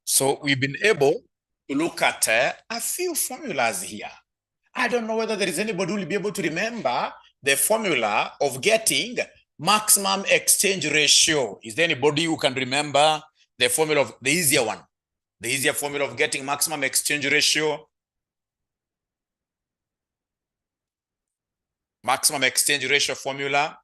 So we've been able to look at a few formulas here. I don't know whether there is anybody who will be able to remember the formula of getting maximum exchange ratio. Is there anybody who can remember the formula of the easier one? The easier formula of getting maximum exchange ratio? Maximum exchange ratio formula.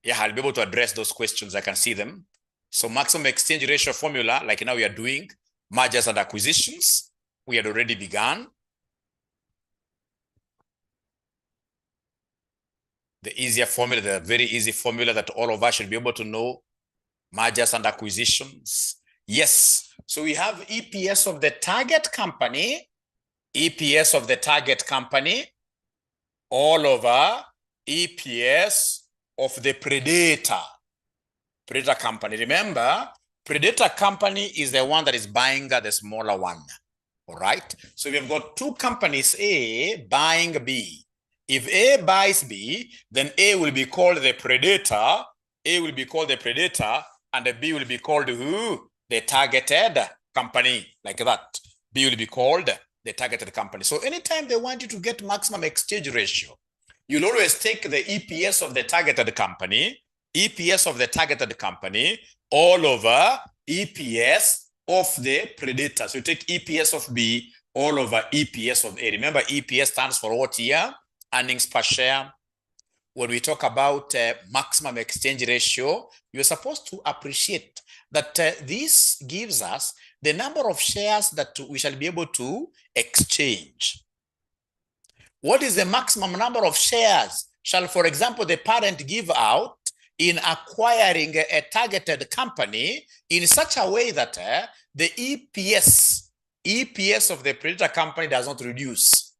Yeah, I'll be able to address those questions. I can see them. So maximum exchange ratio formula, like now we are doing mergers and acquisitions. We had already begun. The easier formula, the very easy formula that all of us should be able to know, mergers and acquisitions. Yes, so we have EPS of the target company, EPS of the target company, all over EPS of the predator company. Remember, predator company is the one that is buying the smaller one. All right, so we've got two companies, A buying B. If A buys B, then A will be called the predator, A will be called the predator, and the B will be called who? The targeted company, like that. B will be called the targeted company. So anytime they want you to get maximum exchange ratio, you'll always take the EPS of the targeted company, EPS of the targeted company, all over EPS of the predator. So you take EPS of B all over EPS of A. Remember, EPS stands for what here? Earnings per share. When we talk about maximum exchange ratio, you're supposed to appreciate that this gives us the number of shares that we shall be able to exchange. What is the maximum number of shares shall, for example, the parent give out in acquiring a targeted company in such a way that the EPS of the predator company does not reduce.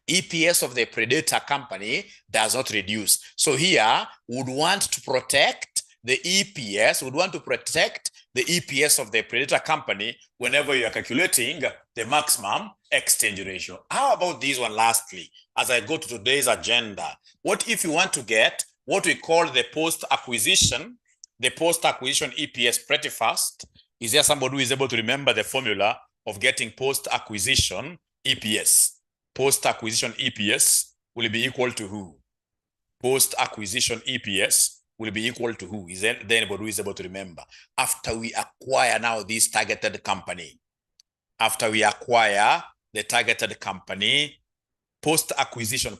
EPS of the predator company does not reduce. So here, we would want to protect the EPS, we would want to protect the EPS of the predator company whenever you are calculating the maximum exchange ratio. How about this one lastly, as I go to today's agenda? What if you want to get what we call the post-acquisition EPS pretty fast? Is there somebody who is able to remember the formula of getting post-acquisition EPS? Post-acquisition EPS will be equal to who? Post-acquisition EPS will be equal to who? Is there anybody who is able to remember? After we acquire now this targeted company, after we acquire the targeted company, post-acquisition,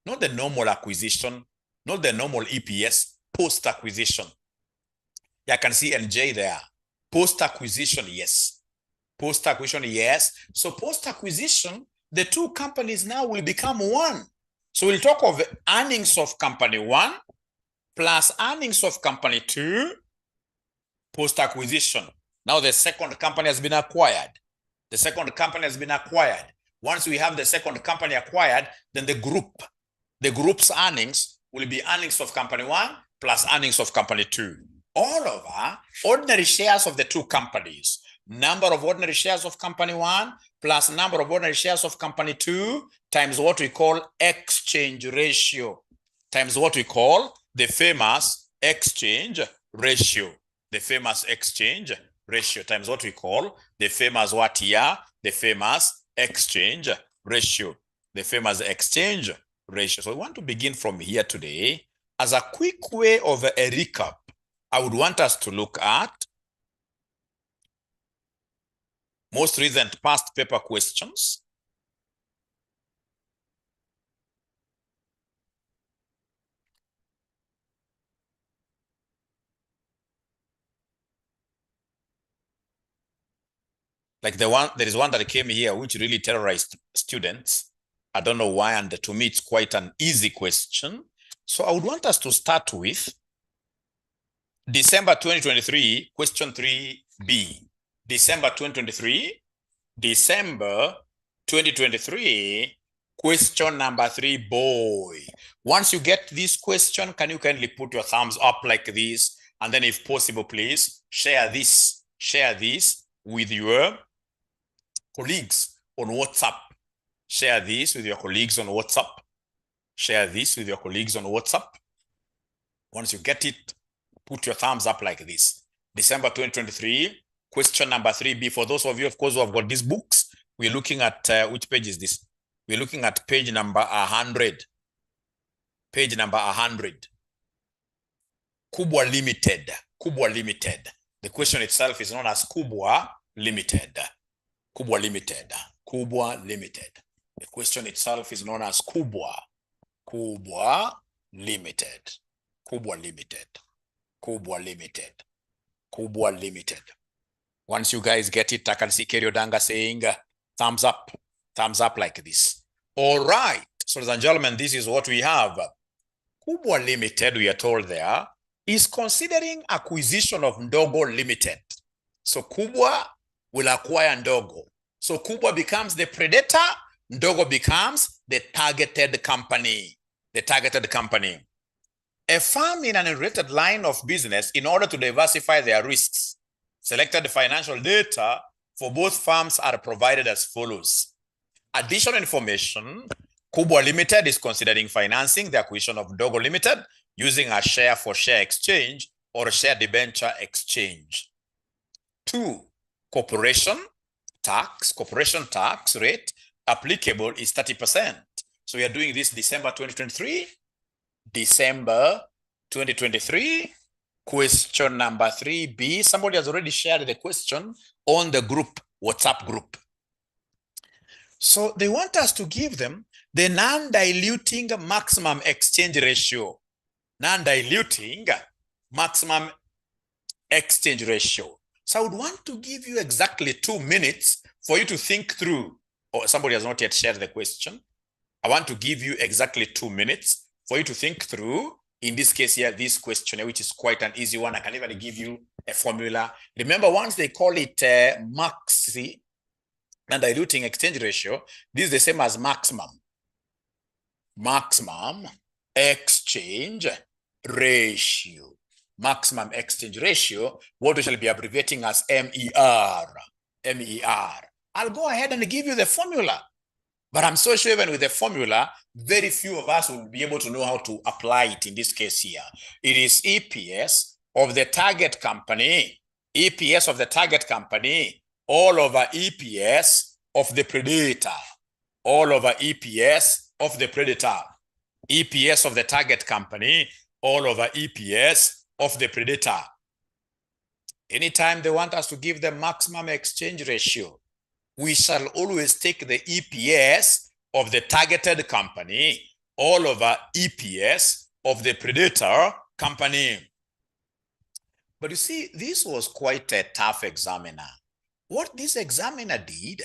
not the normal acquisition, not the normal EPS, post-acquisition. Yeah, I can see NJ there. Post-acquisition, yes. Post-acquisition, yes. So post-acquisition, the two companies now will become one. So we'll talk of earnings of company one plus earnings of company two, post-acquisition. Now the second company has been acquired. The second company has been acquired. Once we have the second company acquired, then the group's earnings will be earnings of company one plus earnings of company two. All over ordinary shares of the two companies. Number of ordinary shares of company one plus number of ordinary shares of company two times what we call exchange ratio, times what we call the famous exchange ratio. The famous exchange ratio times what we call the famous what here? The famous exchange ratio. The famous exchange ratio. So we want to begin from here today. As a quick way of a recap, I would want us to look at most recent past paper questions. Like there is one that came here which really terrorized students. I don't know why, and to me it's quite an easy question. So I would want us to start with December 2023, question 3B. December 2023, question number 3, boy. Once you get this question, can you kindly put your thumbs up like this? And then if possible, please share this with your colleagues on WhatsApp. Share this with your colleagues on WhatsApp. Share this with your colleagues on WhatsApp. Once you get it, Put your thumbs up like this. December 2023, question number 3B. For those of you, of course, who have got these books, we're looking at, which page is this? We're looking at page number 100. Page number 100. Kubwa Limited. Kubwa Limited. The question itself is known as Kubwa Limited. Kubwa Limited. Kubwa Limited. The question itself is known as Kubwa. Kubwa Limited. Kubwa Limited. Kubwa Limited. Kubwa Limited. Once you guys get it, I can see Kerry Odanga saying thumbs up like this. All right. So, ladies and gentlemen, this is what we have. Kubwa Limited, we are told there, is considering acquisition of Ndogo Limited. So Kubwa will acquire Ndogo. So Kubwa becomes the predator, Ndogo becomes the targeted company. The targeted company. A firm in an unrelated line of business, in order to diversify their risks, selected financial data for both firms are provided as follows. Additional information, Kubwa Limited is considering financing the acquisition of Ndogo Limited using a share-for-share exchange or a share debenture exchange. 2, corporation tax rate applicable is 30%. So we are doing this December 2023. December 2023. Question number 3B. Somebody has already shared the question on the group, WhatsApp group. So they want us to give them the non-diluting maximum exchange ratio. Non-diluting maximum exchange ratio. So I would want to give you exactly 2 minutes for you to think through. Or somebody has not yet shared the question. I want to give you exactly 2 minutes for you to think through, in this case here, this questionnaire, which is quite an easy one. I can even give you a formula. Remember, once they call it maxi, non-diluting exchange ratio, this is the same as maximum. Maximum exchange ratio. Maximum exchange ratio, what we shall be abbreviating as MER. MER. I'll go ahead and give you the formula. But I'm so sure even with the formula, very few of us will be able to know how to apply it in this case here. It is EPS of the target company, EPS of the target company, all over EPS of the predator, all over EPS of the predator, EPS of the target company, all over EPS of the predator. Anytime they want us to give the maximum exchange ratio, we shall always take the EPS of the targeted company all over EPS of the predator company. But you see, this was quite a tough examiner. What this examiner did,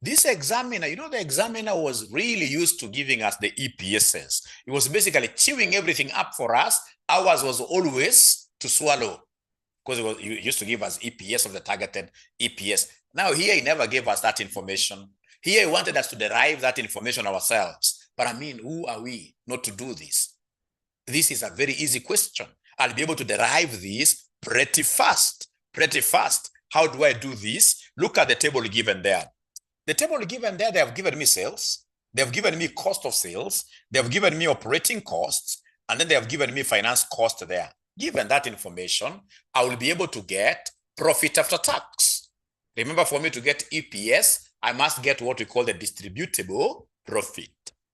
this examiner, you know, the examiner was really used to giving us the EPSs. It was basically chewing everything up for us. Ours was always to swallow, because he used to give us EPS of the targeted EPS. Now here he never gave us that information. Here he wanted us to derive that information ourselves. But I mean, who are we not to do this? This is a very easy question. I'll be able to derive this pretty fast. Pretty fast. How do I do this? Look at the table given there. The table given there, they have given me sales. They have given me cost of sales. They have given me operating costs. And then they have given me finance cost there. Given that information, I will be able to get profit after tax. Remember, for me to get EPS, I must get what we call the distributable profit.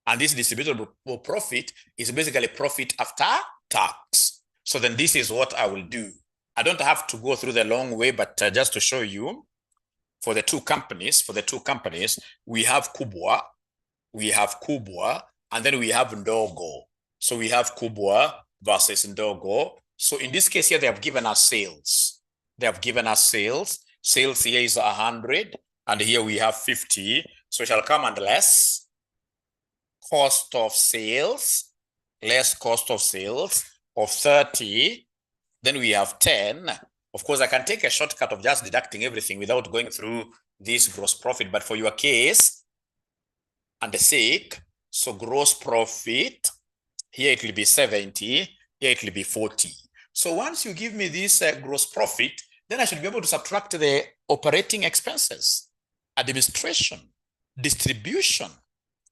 And this distributable profit is basically profit after tax. So then this is what I will do. I don't have to go through the long way, but just to show you, for the two companies, we have Kubwa, and then we have Ndogo. So we have Kubwa versus Ndogo. So in this case here, they have given us sales. They have given us sales. Sales here is 100, and here we have 50. So it shall come and less cost of sales, less cost of sales of 30. Then we have 10. Of course, I can take a shortcut of just deducting everything without going through this gross profit. But for your case and the sake, so gross profit, here it will be 70, here it will be 40. So once you give me this gross profit, then I should be able to subtract the operating expenses, administration, distribution.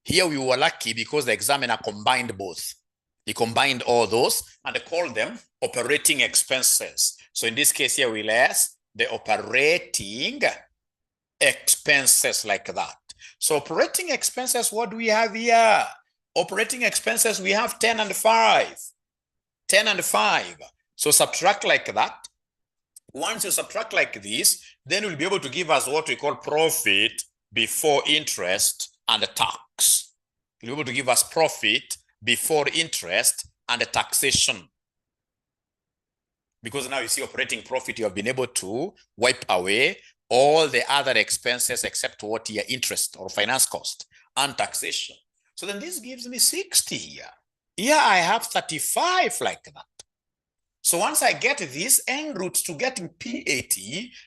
Here we were lucky because the examiner combined both. He combined all those and called them operating expenses. So in this case here, we less the operating expenses like that. So operating expenses, what do we have here? Operating expenses, we have 10 and 5. 10 and 5. So subtract like that. Once you subtract like this, then we'll be able to give us what we call profit before interest and tax. You'll be able to give us profit before interest and taxation. Because now you see operating profit, you have been able to wipe away all the other expenses except what here, interest or finance cost and taxation. So then this gives me 60 here. Here I have 35 like that. So once I get this en route to getting PAT,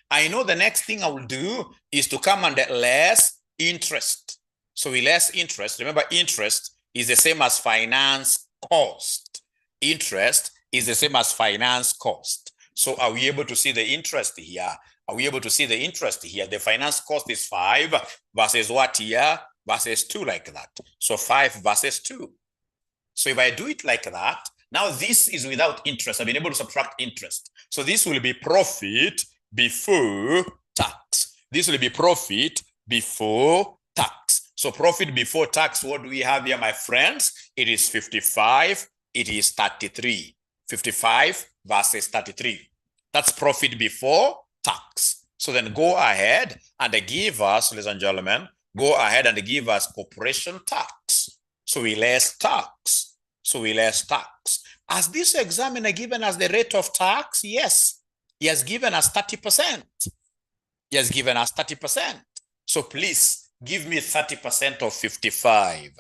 I know the next thing I will do is to come and less interest. So we less interest. Remember, interest is the same as finance cost. Interest is the same as finance cost. So are we able to see the interest here? Are we able to see the interest here? The finance cost is 5 versus what here? Versus 2 like that. So 5 versus 2. So if I do it like that, now this is without interest. I've been able to subtract interest. So this will be profit before tax. This will be profit before tax. So profit before tax, what do we have here, my friends? It is 55. It is 33. 55 versus 33. That's profit before tax. So then go ahead and give us, ladies and gentlemen, go ahead and give us corporation tax. So we less tax. So we less tax. Has this examiner given us the rate of tax? Yes. He has given us 30%. He has given us 30%. So please give me 30% of 55.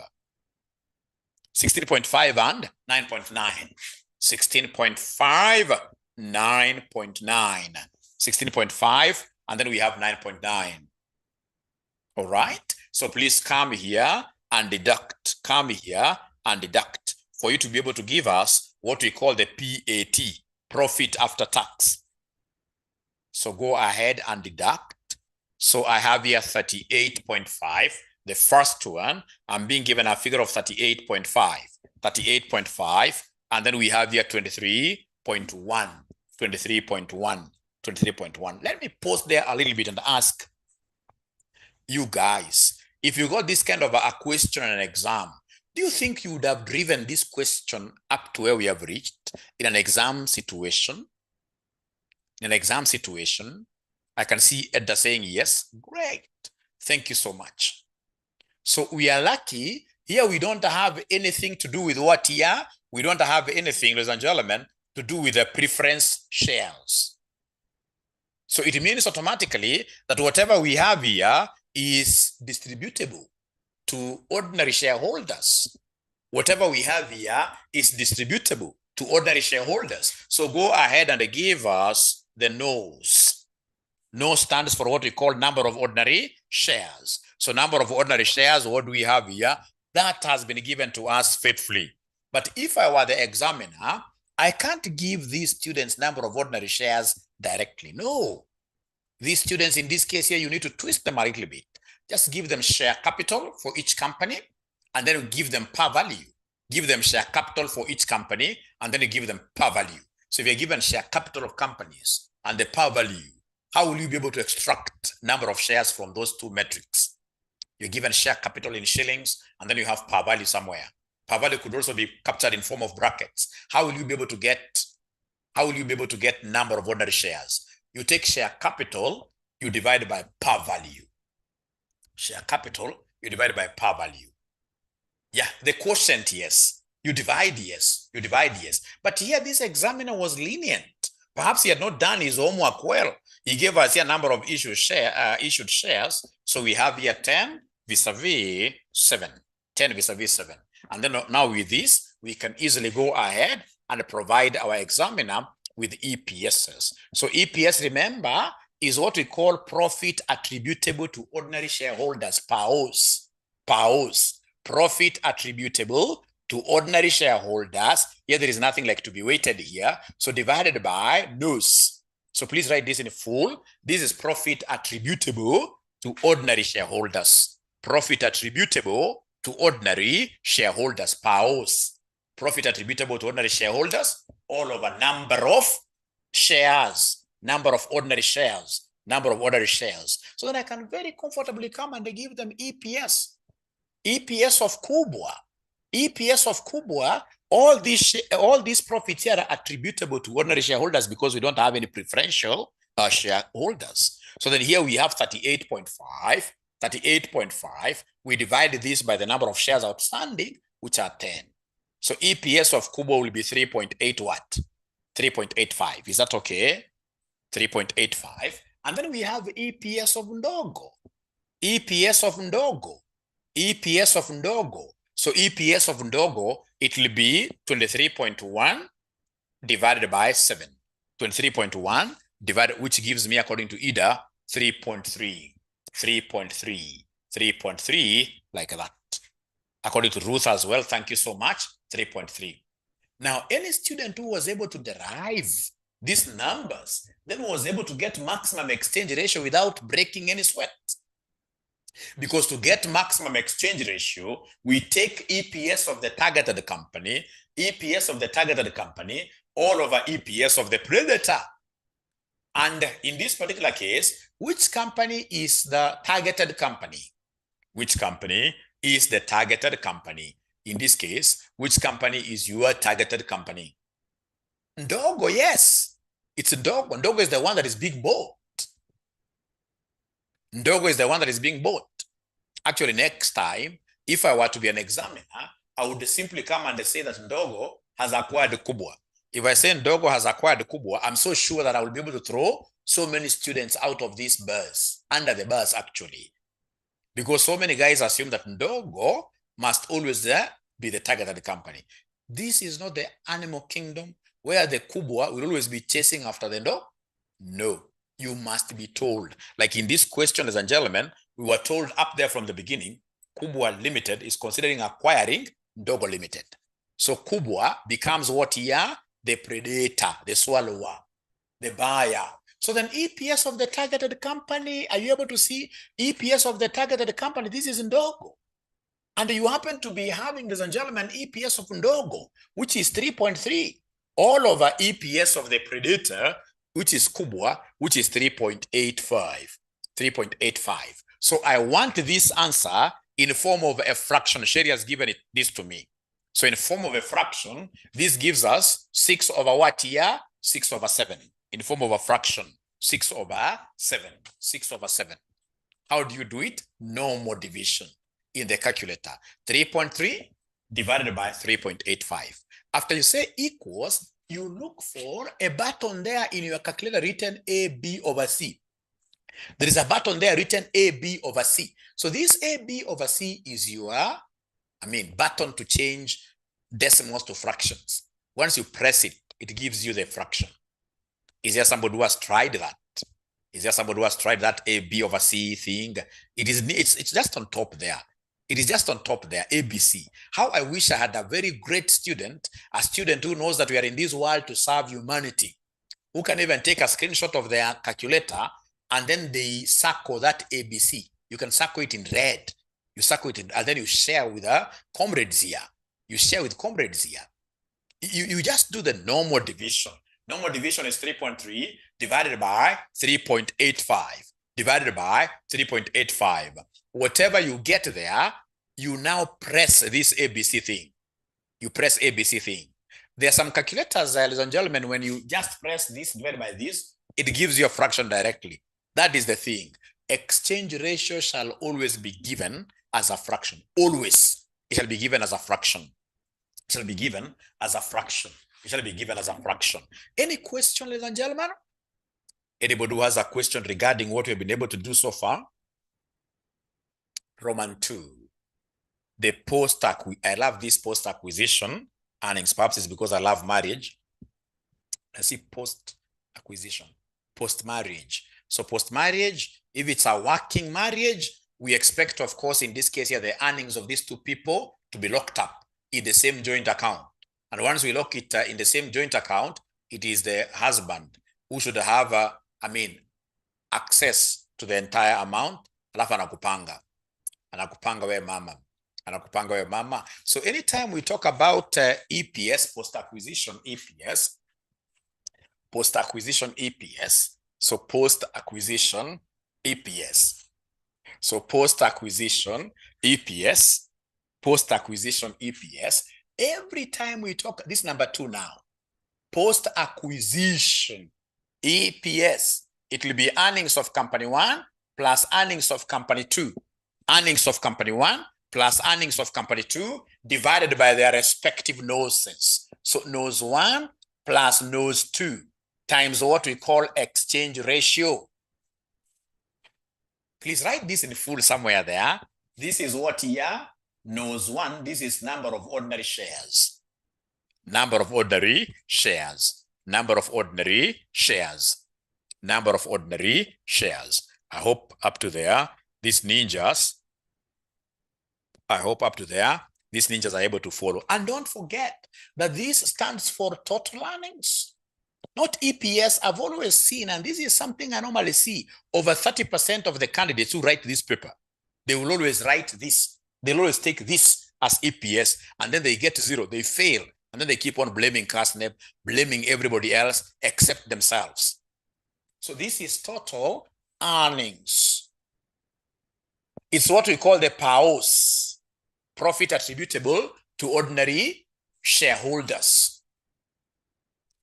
16.5 and 9.9. 16.5, 9.9. 16.5, and then we have 9.9. All right. So please come here and deduct. Come here and deduct for you to be able to give us what we call the PAT, profit after tax. So go ahead and deduct. So I have here 38.5. The first one, I'm being given a figure of 38.5. 38.5. And then we have here 23.1. 23.1. 23.1. Let me pause there a little bit and ask you guys, if you got this kind of a question in an exam, do you think you would have driven this question up to where we have reached in an exam situation? In an exam situation, I can see Edda saying yes. Great. Thank you so much. So we are lucky. Here we don't have anything to do with what here? We don't have anything, ladies and gentlemen, to do with the preference shares. So it means automatically that whatever we have here is distributable to ordinary shareholders. Whatever we have here is distributable to ordinary shareholders. So go ahead and give us the no's. No stands for what we call number of ordinary shares. So number of ordinary shares, what do we have here? That has been given to us faithfully. But if I were the examiner, I can't give these students number of ordinary shares directly. No. These students, in this case here, you need to twist them a little bit. Just give them share capital for each company, and then give them par value. Give them share capital for each company, and then you give them par value. So if you're given share capital of companies and the par value, how will you be able to extract number of shares from those two metrics? You're given share capital in shillings, and then you have par value somewhere. Par value could also be captured in form of brackets. How will you be able to get number of ordinary shares? You take share capital, you divide by par value. Share capital, you divide by par value. Yeah, the quotient, yes. You divide, yes. You divide, yes. But here, this examiner was lenient. Perhaps he had not done his homework well. He gave us here a number of issued shares. So we have here 10 vis-a-vis 7. 10 vis-a-vis 7. And then now with this, we can easily go ahead and provide our examiner with EPSs. So EPS, remember, is what we call profit attributable to ordinary shareholders, PAOs. PAOs. Profit attributable to ordinary shareholders. Here, there is nothing like to be weighted here. So divided by NOS. So please write this in full. This is profit attributable to ordinary shareholders. Profit attributable to ordinary shareholders, PAOs. profit attributable to ordinary shareholders, all over number of shares, number of ordinary shares, number of ordinary shares. So then I can very comfortably come and give them EPS. EPS of Kubwa. EPS of Kubwa, all these profits here are attributable to ordinary shareholders because we don't have any preferential shareholders. So then here we have 38.5. 38.5. We divide this by the number of shares outstanding, which are 10. So EPS of Kubwa will be 3.8 what? 3.85. Is that okay? 3.85. And then we have EPS of Ndogo. EPS of Ndogo. EPS of Ndogo. So EPS of Ndogo, it will be 23.1 divided by 7. 23.1 divided, which gives me, according to Ida, 3.3. 3.3. 3.3, like that. According to Ruth as well, thank you so much, 3.3. Now, any student who was able to derive these numbers, then was able to get maximum exchange ratio without breaking any sweat. Because to get maximum exchange ratio, we take EPS of the targeted company, EPS of the targeted company, all over EPS of the predator. And in this particular case, which company is the targeted company? Which company is the targeted company? In this case, which company is your targeted company? Ndogo, yes. It's Ndogo. Ndogo is the one that is being bought. Ndogo is the one that is being bought. Actually, next time, if I were to be an examiner, I would simply come and say that Ndogo has acquired Kubwa. If I say Ndogo has acquired Kubwa, I'm so sure that I will be able to throw so many students out of this bus, under the bus actually. Because so many guys assume that Ndogo must always be the target of the company. This is not the animal kingdom where the Kubwa will always be chasing after the Ndogo. No, you must be told. Like in this question, ladies and gentlemen, we were told up there from the beginning, Kubwa Limited is considering acquiring Ndogo Limited. So Kubwa becomes what here? The predator, the swallower, the buyer. So then EPS of the targeted company, are you able to see EPS of the targeted company? This is Ndogo. And you happen to be having, ladies and gentlemen, EPS of Ndogo, which is 3.3, all over EPS of the predator, which is Kubwa, which is 3.85. 3.85. So I want this answer in the form of a fraction. Sherry has given this to me. So in the form of a fraction, this gives us 6 over what here? 6 over 7. In the form of a fraction, 6 over 7. 6 over 7. How do you do it? Normal division in the calculator. 3.3 divided by 3.85. After you say equals, you look for a button there in your calculator written AB over C. There is a button there written AB over C. So this AB over C is your, button to change decimals to fractions. Once you press it, it gives you the fraction. Is there somebody who has tried that? Is there somebody who has tried that AB over C thing? It's just on top there. It is just on top there, ABC. How I wish I had a very great student, a student who knows that we are in this world to serve humanity, who can even take a screenshot of their calculator and then they circle that ABC. You can circle it in red. You circle it in, and then you share with comrades here. You share with comrades here. You just do the normal division. Normal division is 3.3 divided by 3.85 divided by 3.85. Whatever you get there, you now press this ABC thing. You press ABC thing. There are some calculators, ladies and gentlemen, when you just press this divided by this, it gives you a fraction directly. That is the thing. Exchange ratio shall always be given as a fraction. Always. It shall be given as a fraction. It shall be given as a fraction. It shall be given as a fraction. Any question, ladies and gentlemen? Anybody who has a question regarding what we've been able to do so far? Roman 2. The I love this post-acquisition earnings. Perhaps it's because I love marriage. Let's see post-acquisition, post-marriage. So post-marriage, if it's a working marriage, we expect, of course, in this case here, the earnings of these two people to be locked up in the same joint account. And once we lock it in the same joint account, it is the husband who should have, access to the entire amount. Alafu anakupanga we mama. Anakupanga wewe mama. So anytime we talk about EPS, post-acquisition EPS, post-acquisition EPS, so post-acquisition EPS. So post-acquisition EPS, post-acquisition EPS, every time we talk, this number 2 now, post-acquisition EPS, it will be earnings of company 1 plus earnings of company 2. Earnings of company 1 plus earnings of company 2 divided by their respective noses. So nose 1 plus nose 2 times what we call exchange ratio. Please write this in full somewhere there. This is what here, nose 1, this is number of ordinary shares. Number of ordinary shares. Number of ordinary shares. Number of ordinary shares. I hope up to there, these ninjas, I hope up to there, these ninjas are able to follow. And don't forget that this stands for total earnings, not EPS. I've always seen, and this is something I normally see, over 30% of the candidates who write this paper, they will always write this. They'll always take this as EPS, and then they get to 0, they fail. And then they keep on blaming KASNEB, blaming everybody else except themselves. So this is total earnings. It's what we call the PAOS, profit attributable to ordinary shareholders.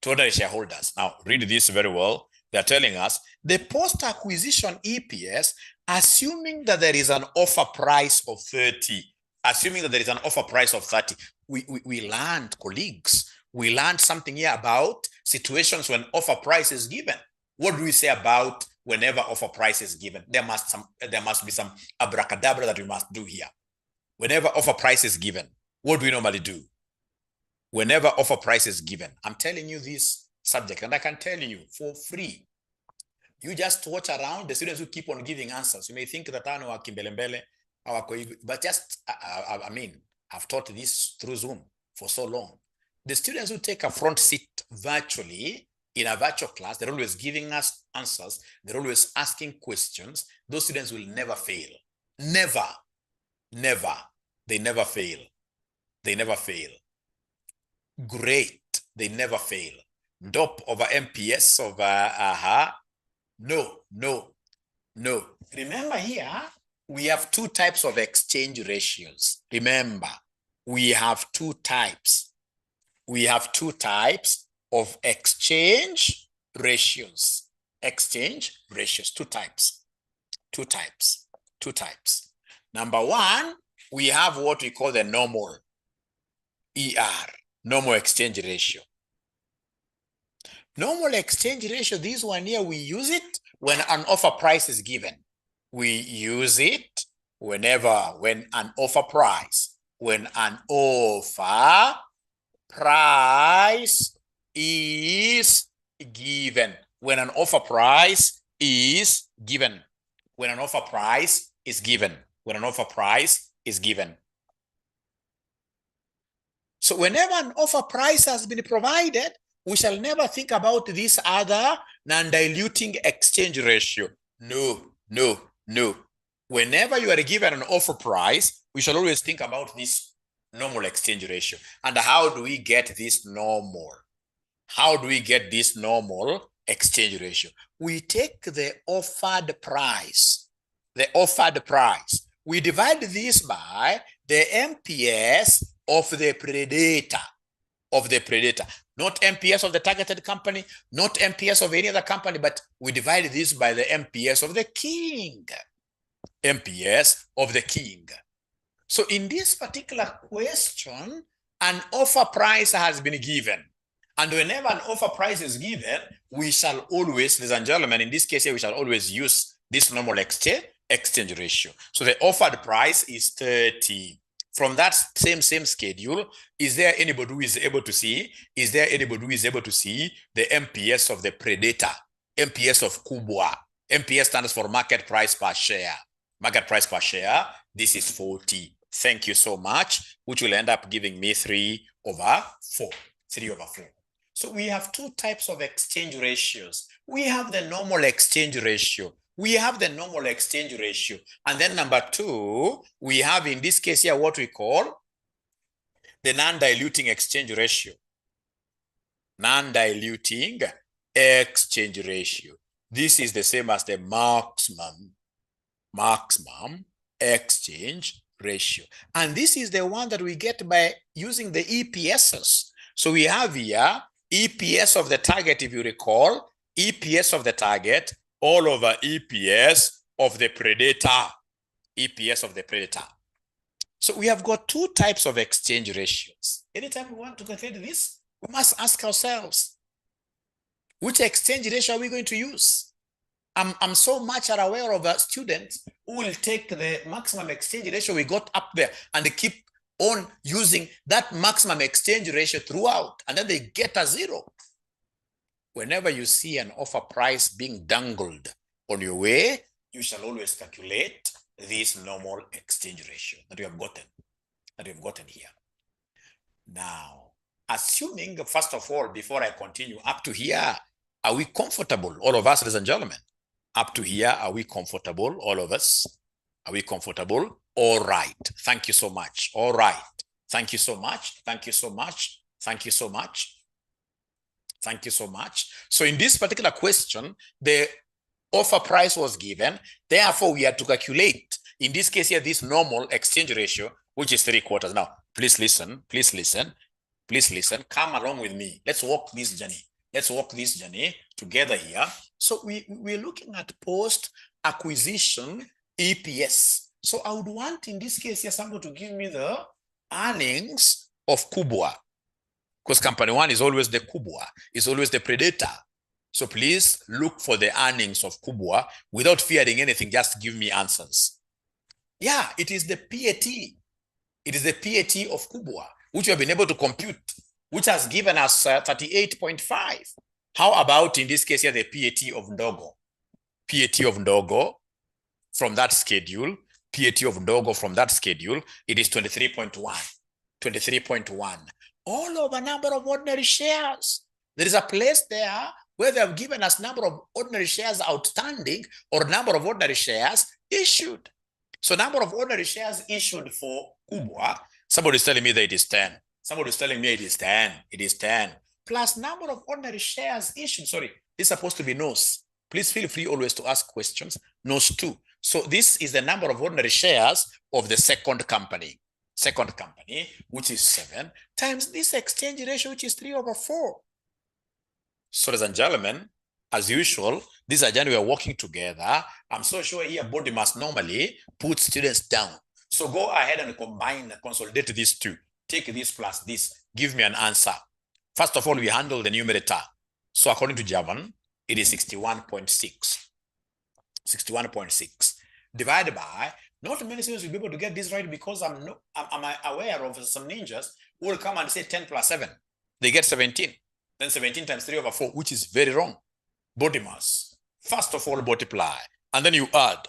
To ordinary shareholders. Now, read this very well. They're telling us the post-acquisition EPS, assuming that there is an offer price of 30. Assuming that there is an offer price of 30. We learned, colleagues, we learned something here about situations when offer price is given. What do we say about whenever offer price is given? There must be some abracadabra that we must do here. Whenever offer price is given, what do we normally do? Whenever offer price is given, I'm telling you this subject, and I can tell you for free. You just watch around the students who keep on giving answers. You may think that I know kimbelembele, but just, I mean, I've taught this through Zoom for so long. The students who take a front seat virtually in a virtual class, they're always giving us answers. They're always asking questions. Those students will never fail. Never, never. They never fail. They never fail. Great. They never fail. DOP over MPS over No, no, no. Remember here, we have 2 types of exchange ratios. Remember, we have 2 types. We have 2 types of exchange ratios. Exchange ratios, 2 types. 2 types. 2 types. Number 1, we have what we call the normal ER, normal exchange ratio. Normal exchange ratio, this one here, we use it when an offer price is given. We use it when an offer price is given. When an offer price is given. When an offer price is given. When an offer price is given. So whenever an offer price has been provided, we shall never think about this other non-diluting exchange ratio. No, no, no. Whenever you are given an offer price, we shall always think about this normal exchange ratio. And how do we get this normal? How do we get this normal exchange ratio? We take the offered price. The offered price. We divide this by the MPS of the predator. Of the predator. Not MPS of the targeted company, not MPS of any other company, but we divide this by the MPS of the king. MPS of the king. So in this particular question, an offer price has been given. And whenever an offer price is given, we shall always, ladies and gentlemen, in this case here, we shall always use this normal exchange ratio. So the offered price is 30. From that same schedule, is there anybody who is able to see? Is there anybody who is able to see the MPS of the predator? MPS of Kubwa. MPS stands for market price per share. Market price per share, this is 40. Thank you so much, which will end up giving me 3 over 4. 3 over 4. So we have 2 types of exchange ratios. We have the normal exchange ratio. we have the normal exchange ratio. And then number two, we have in this case here what we call the non-diluting exchange ratio. Non-diluting exchange ratio. This is the same as the maximum exchange ratio. And this is the one that we get by using the EPSs. So we have here EPS of the target, if you recall, EPS of the target all over EPS of the predator, EPS of the predator. So we have got two types of exchange ratios. Anytime we want to calculate this, we must ask ourselves, which exchange ratio are we going to use? I'm so much aware of a student who will take the maximum exchange ratio we got up there and they keep on using that maximum exchange ratio throughout, and then they get a zero. Whenever you see an offer price being dangled on your way, you shall always calculate this normal exchange ratio that you have gotten here. Now, assuming, first of all, before I continue, up to here, are we comfortable, all of us, ladies and gentlemen? Up to here, are we comfortable, all of us? Are we comfortable? All right. Thank you so much. All right. Thank you so much. Thank you so much. Thank you so much. Thank you so much. So in this particular question, the offer price was given. Therefore, we had to calculate, in this case here, this normal exchange ratio, which is 3/4. Now, please listen. Please listen. Please listen. Come along with me. Let's walk this journey. Let's walk this journey together here. So we're looking at post-acquisition EPS. So I would want, in this case here, someone to give me the earnings of Kubwa. Because company one is always the Kubwa, is always the predator. So please look for the earnings of Kubwa without fearing anything. Just give me answers. Yeah, it is the PAT. It is the PAT of Kubwa, which we have been able to compute, which has given us 38.5. How about in this case here, the PAT of Ndogo? PAT of Ndogo from that schedule, PAT of Ndogo from that schedule, it is 23.1. 23.1. All over number of ordinary shares. There is a place there where they have given us number of ordinary shares outstanding or number of ordinary shares issued. So number of ordinary shares issued for Kubwa, somebody is telling me that it is 10. Somebody is telling me it is 10. It is 10. Plus number of ordinary shares issued. Sorry, this is supposed to be NOS. Please feel free always to ask questions. NOS 2. So this is the number of ordinary shares of the second company. Second company, which is 7, times this exchange ratio, which is 3/4. So, ladies and gentlemen, as usual, this is a journey we are working together. I'm so sure here body must normally put students down. So go ahead and combine, consolidate these two. Take this plus this. Give me an answer. First of all, we handle the numerator. So according to Javan, it is 61.6. 61.6 divided by, not many students will be able to get this right because I'm aware of some ninjas who will come and say 10 plus 7. They get 17. Then 17 times 3/4, which is very wrong. Body mass. First of all, multiply. And then you add.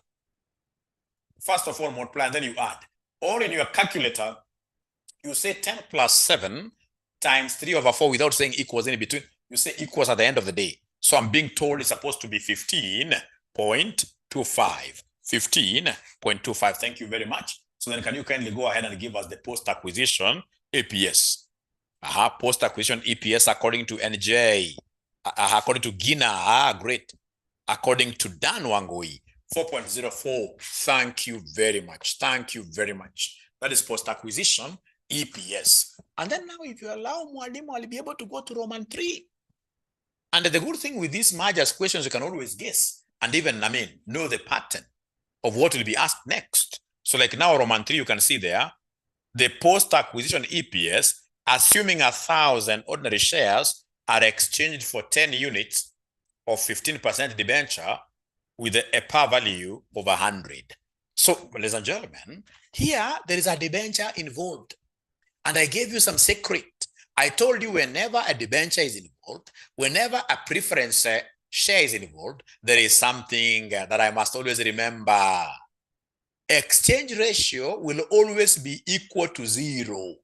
First of all, multiply, and then you add. Or in your calculator, you say 10 plus 7 times 3/4 without saying equals in between. You say equals at the end of the day. So I'm being told it's supposed to be 15.25. 15.25. Thank you very much. So then can you kindly go ahead and give us the post-acquisition EPS? Post-acquisition EPS according to NJ. According to Gina. Great. According to Dan Wangui. 4.04. Thank you very much. Thank you very much. That is post-acquisition EPS. And then now if you allow Mwalimu, I'll be able to go to Roman 3. And the good thing with these mergers questions, you can always guess. And even, know the pattern of what will be asked next. So like now Roman 3, you can see there, the post-acquisition EPS, assuming 1,000 ordinary shares are exchanged for 10 units of 15% debenture with a par value of 100. So, ladies and gentlemen, here there is a debenture involved. And I gave you some secret. I told you whenever a debenture is involved, whenever a preference share is involved, there is something that I must always remember. Exchange ratio will always be equal to 0.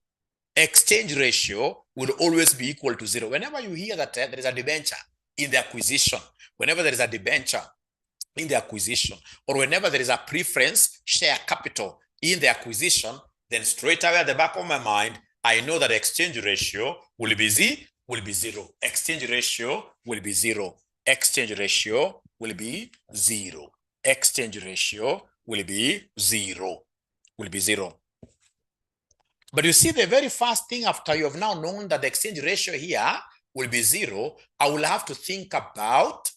Exchange ratio will always be equal to 0. Whenever you hear that there is a debenture in the acquisition, whenever there is a debenture in the acquisition, or whenever there is a preference share capital in the acquisition, then straight away at the back of my mind, I know that exchange ratio will be zero. Exchange ratio will be zero. Exchange ratio will be zero. Exchange ratio will be zero. Will be zero. But you see, the very first thing after you have now known that the exchange ratio here will be zero, I'll have to think about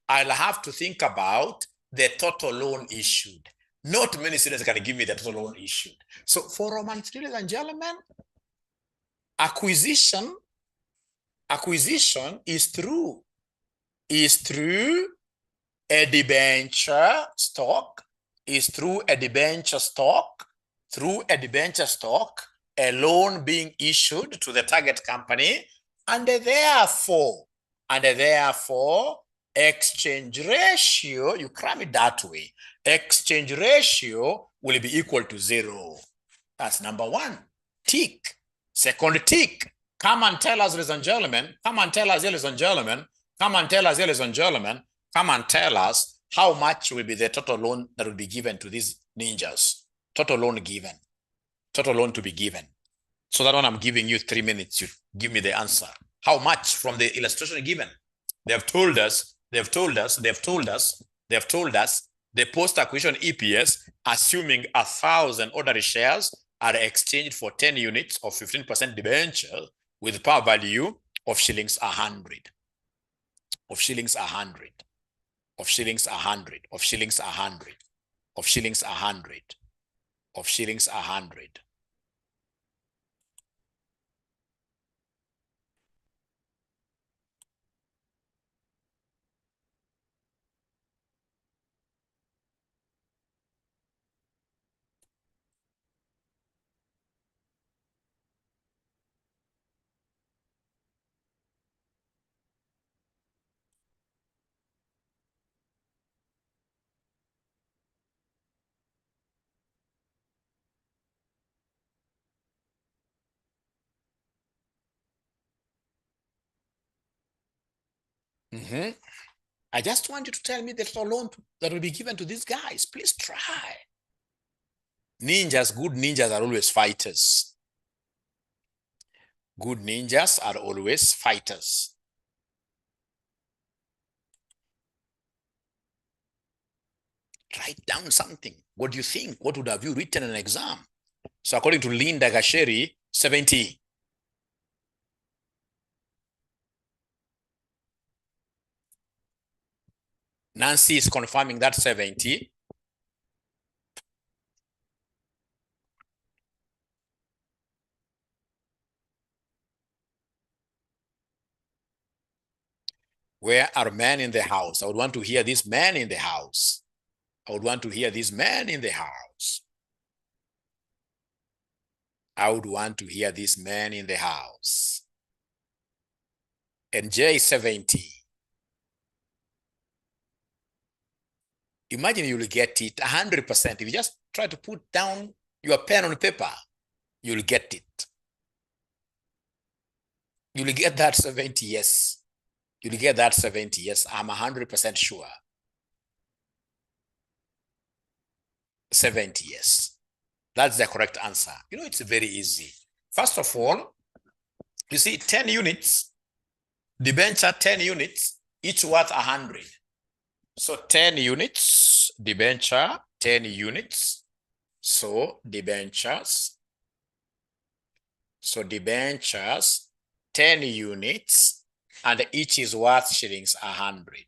the total loan issued. Not many students can give me the total loan issued. So for Roman, ladies and gentlemen, acquisition is through a debenture stock, a loan being issued to the target company, and therefore exchange ratio, you cram it that way, exchange ratio will be equal to zero. That's number one. Tick. Second tick. Come and tell us, ladies and gentlemen, come and tell us how much will be the total loan that will be given to these ninjas. Total loan to be given. So that one I'm giving you 3 minutes, you give me the answer. How much from the illustration given? They have told us the post-acquisition EPS, assuming 1,000 ordinary shares are exchanged for 10 units of 15% debenture with par value of shillings 100. I just want you to tell me the total loan that will be given to these guys. Please try. Ninjas, good ninjas are always fighters. Good ninjas are always fighters. Write down something. What do you think? What would have you written in an exam? So according to Linda Gasheri, 70. Nancy is confirming that 70. Where are men in the house? I would want to hear this man in the house. I would want to hear this man in the house. I would want to hear this man in the house. And J70. Imagine you'll get it 100%. If you just try to put down your pen on paper, you'll get it. You'll get that 70, yes. You'll get that 70, yes. I'm 100% sure. 70, yes. That's the correct answer. You know, it's very easy. First of all, you see 10 units, debenture 10 units, each worth 100. So 10 units, debenture, 10 units. So debentures, 10 units, and each is worth shillings 100,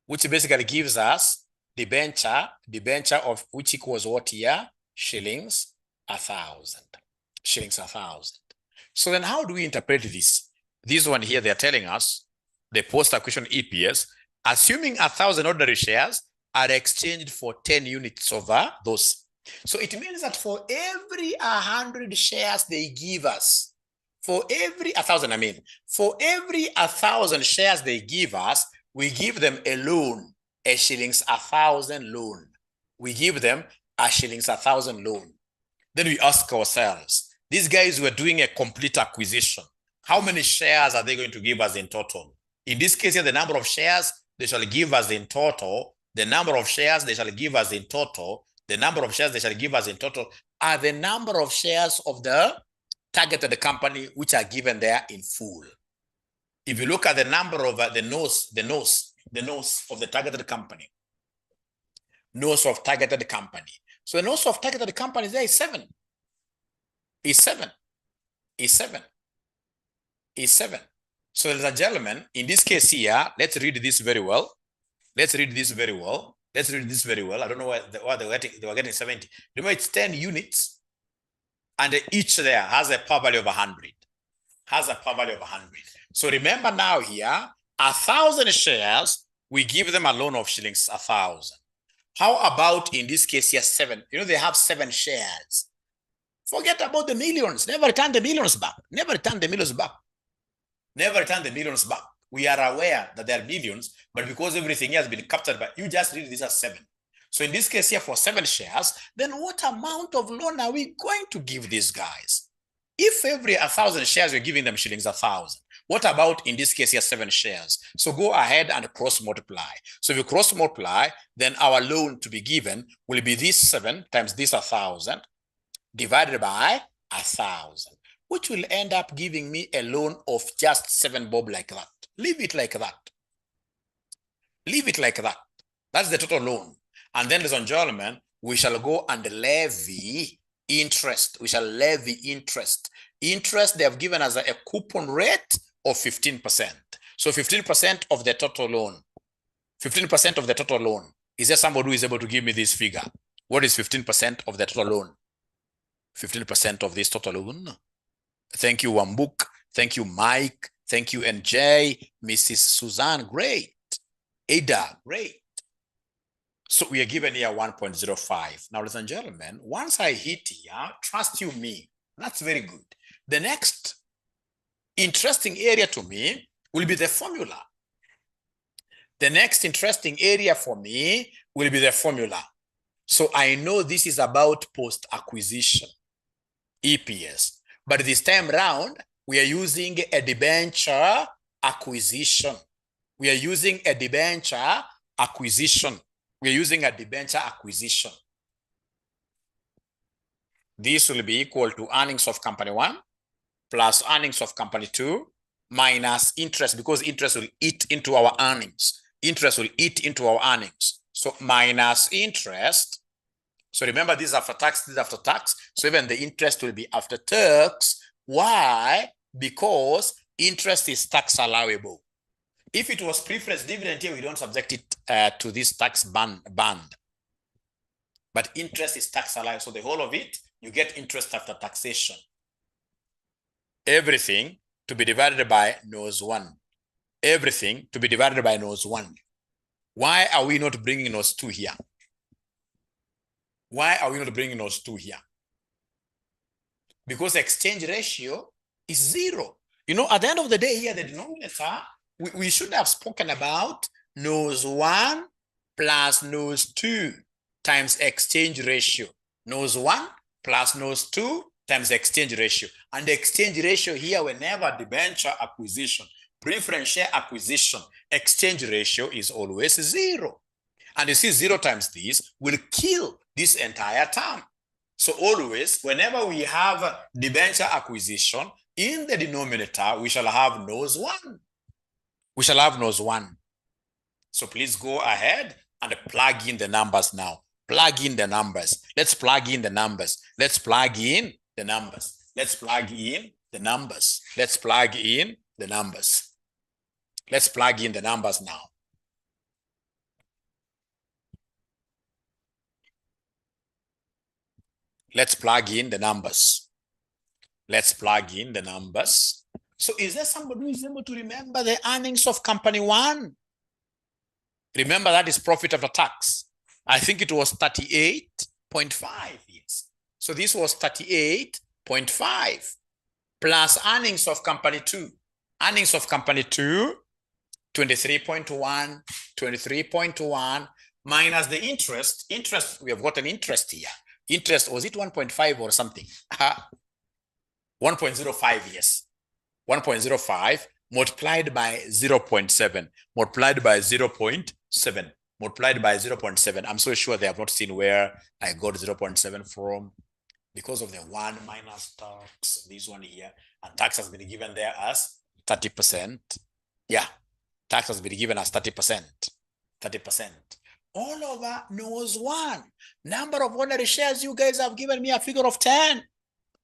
which basically gives us debenture of which equals what here? Shillings 1,000. Shillings 1,000. So then how do we interpret this? This one here, they're telling us the post-acquisition EPS, assuming 1,000 ordinary shares are exchanged for 10 units of those. So it means that for every 100 shares they give us, for every 1,000 shares they give us, we give them a loan, a shillings 1,000 loan. We give them a shillings 1,000 loan. Then we ask ourselves, these guys were doing a complete acquisition. How many shares are they going to give us in total? In this case here, the number of shares they shall give us in total, the number of shares they shall give us in total, the number of shares they shall give us in total are the number of shares of the targeted company which are given there in full. If you look at the number of the nose of the targeted company, nose of targeted company. So the nose of targeted company there is 7. Is 7. Is 7. Is 7. So, ladies and gentlemen, in this case here, let's read this very well. Let's read this very well. Let's read this very well. I don't know why they were getting 70. Remember, it's 10 units, and each there has a par value of 100. Has a par value of 100. So remember now here, 1,000 shares, we give them a loan of shillings 1,000. How about in this case here, 7? You know, they have 7 shares. Forget about the millions. Never return the millions back. Never return the millions back. Never return the millions back. We are aware that there are millions, but because everything has been captured by, you just read this as 7. So in this case here for 7 shares, then what amount of loan are we going to give these guys? If every 1,000 shares, we're giving them shillings 1,000. What about in this case here, 7 shares? So go ahead and cross multiply. So if you cross multiply, then our loan to be given will be this 7 times this 1,000 divided by 1,000, which will end up giving me a loan of just 7 bob like that. Leave it like that. Leave it like that. That's the total loan. And then, ladies and gentlemen, we shall go and levy interest. We shall levy interest. Interest, they have given us a coupon rate of 15%. So 15% of the total loan. 15% of the total loan. Is there somebody who is able to give me this figure? What is 15% of the total loan? 15% of this total loan. Thank you, Wambuk. Thank you, Mike. Thank you, NJ. Mrs. Suzanne, great. Ada, great. So we are given here 1.05. Now, ladies and gentlemen, once I hit here, trust you me, that's very good. The next interesting area to me will be the formula. The next interesting area for me will be the formula. So I know this is about post-acquisition, EPS. But this time round, we are using a debenture acquisition. We are using a debenture acquisition. We are using a debenture acquisition. This will be equal to earnings of company 1 plus earnings of company 2 minus interest, because interest will eat into our earnings. Interest will eat into our earnings. So minus interest. So remember, this is after tax, this is after tax. So even the interest will be after tax. Why? Because interest is tax allowable. If it was preference dividend here, we don't subject it to this tax band. But interest is tax allowable. So the whole of it, you get interest after taxation. Everything to be divided by nose 1. Everything to be divided by nose 1. Why are we not bringing nose 2 here? Why are we not bringing nose 2 here? Because exchange ratio is 0. You know, at the end of the day here, the denominator, we should have spoken about nose 1 plus nose 2 times exchange ratio. Nose 1 plus nose 2 times exchange ratio. And the exchange ratio here, whenever debenture acquisition, preference share acquisition, exchange ratio is always 0. And you see 0 times this will kill this entire term. So always, whenever we have debenture acquisition, in the denominator, we shall have nose 1. We shall have nose 1. So please go ahead and plug in the numbers now. Plug in the numbers. Let's plug in the numbers. Let's plug in the numbers. Let's plug in the numbers. Let's plug in the numbers. Let's plug in the numbers now. Let's plug in the numbers. Let's plug in the numbers. So is there somebody who is able to remember the earnings of company 1? Remember, that is profit after tax. I think it was 38.5. Yes. So this was 38.5 plus earnings of company 2. Earnings of company 2, 23.1, 23.1 minus the interest. Interest, we have got an interest here. Interest, was it 1.5 or something? 1.05, yes. 1.05 multiplied by 0.7, multiplied by 0.7, multiplied by 0.7. I'm so sure they have not seen where I got 0.7 from, because of the 1 minus tax, this one here, and tax has been given there as 30%. Yeah, tax has been given as 30%. 30%. All over knows 1. Number of ordinary shares, you guys have given me a figure of 10.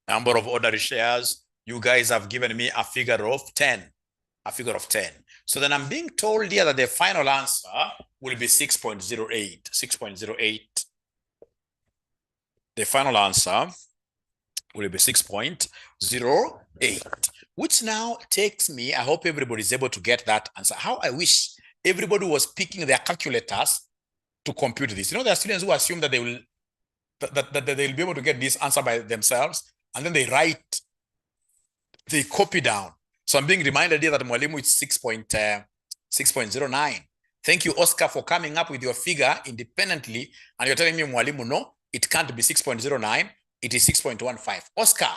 Number of ordinary shares, you guys have given me a figure of 10. A figure of 10. So then I'm being told here that the final answer will be 6.08. 6.08. The final answer will be 6.08, which now takes me, I hope everybody is able to get that answer. How I wish everybody was picking their calculators to compute this. You know, there are students who assume that they will that they'll be able to get this answer by themselves, and then they copy down. So I'm being reminded here that Mwalimu is 6.09. Thank you, Oscar, for coming up with your figure independently, and you're telling me, Mwalimu, no, it can't be 6.09, it is 6.15. Oscar,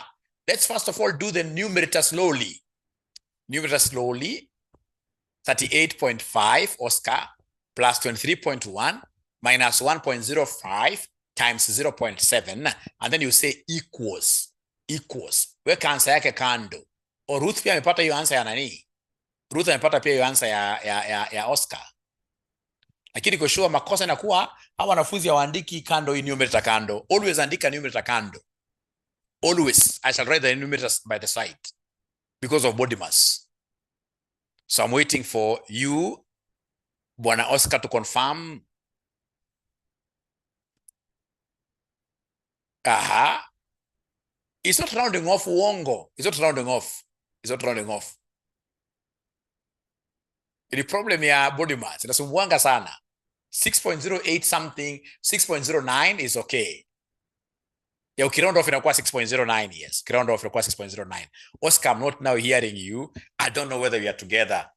let's first of all do the numerator slowly. Numerator slowly. 38.5, Oscar, plus 23.1 minus 1.05 times 0.7, and then you say equals. Weka answer yake kando. O Ruth pia amepata hiyo answer ya nani? Ruth amepata pia hiyo answer ya Oscar. Lakini kwa sure makosa inakuwa hawa wanafunzi hawaandiki kando hii numerator kando. Always andika numerator kando. Always. I shall write the numerators by the side because of body mass. So I'm waiting for you, Bwana Oscar, to confirm. Aha. It's not rounding off, uongo. It's not rounding off. It's not rounding off. Ili problem ya body mass inasumbuanga sana. 6.08 something, 6.09 is okay. Ya ukiround off inakuwa 6.09, yes. Ukiround off inakuwa 6.09. Oscar, I'm not now hearing you. I don't know whether we are together.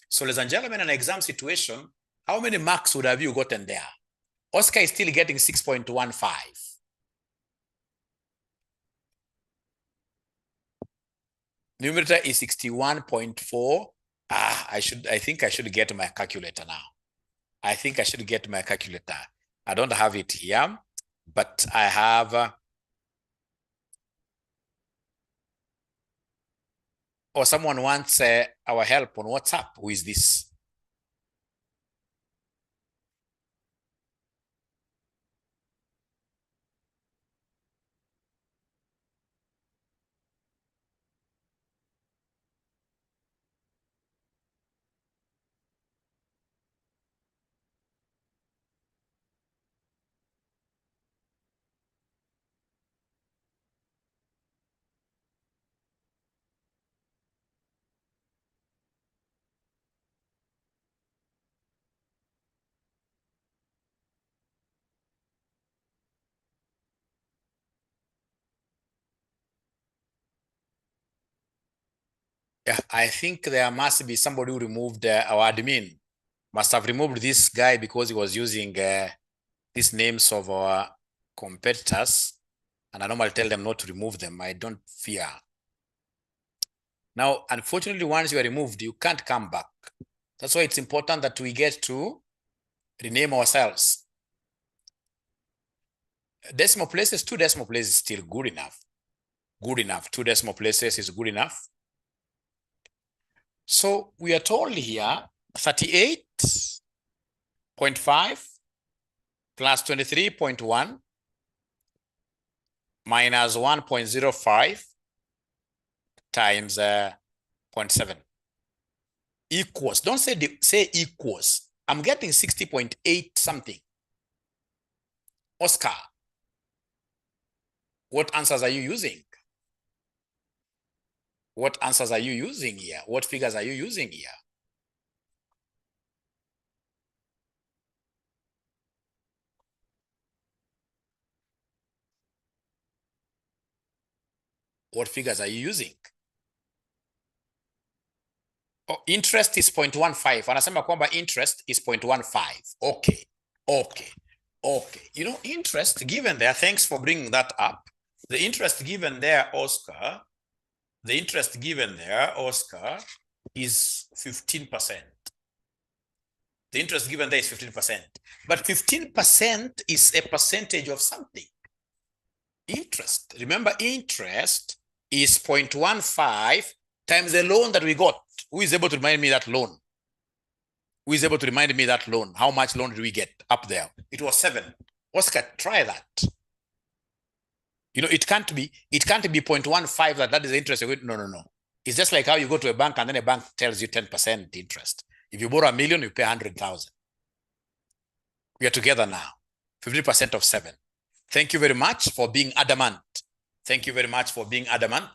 So ladies and gentlemen, in an exam situation, how many marks would have you gotten there? Oscar is still getting 6.15. Numerator is 61.4. I think I should get my calculator now. I don't have it here, but I have. Or someone wants our help on WhatsApp. Who is this? Yeah, I think there must be somebody who removed our admin. Must have removed this guy because he was using these names of our competitors. And I normally tell them not to remove them. I don't fear. Now, unfortunately, once you are removed, you can't come back. That's why it's important that we get to rename ourselves. Decimal places, 2 decimal places is still good enough. 2 decimal places is good enough. So we are told here 38.5 plus 23.1 minus 1.05 times 0.7 equals. Don't say equals. I'm getting 60.8 something. Oscar, what answers are you using? What answers are you using here? What figures are you using here? What figures are you using? Oh, interest is 0.15. Anasema kwamba interest is 0.15. Okay. You know, interest given there, thanks for bringing that up. The interest given there, Oscar, The interest given there, Oscar, is 15%. The interest given there is 15%. But 15% is a percentage of something. Interest. Remember, interest is 0.15 times the loan that we got. Who is able to remind me that loan? Who is able to remind me that loan? How much loan did we get up there? It was 7. Oscar, try that. You know, it can't be 0.15 that is the interest. No. It's just like how you go to a bank and then a bank tells you 10% interest. If you borrow $1 million, you pay 100,000. We are together now. 50% of 7. Thank you very much for being adamant. Thank you very much for being adamant.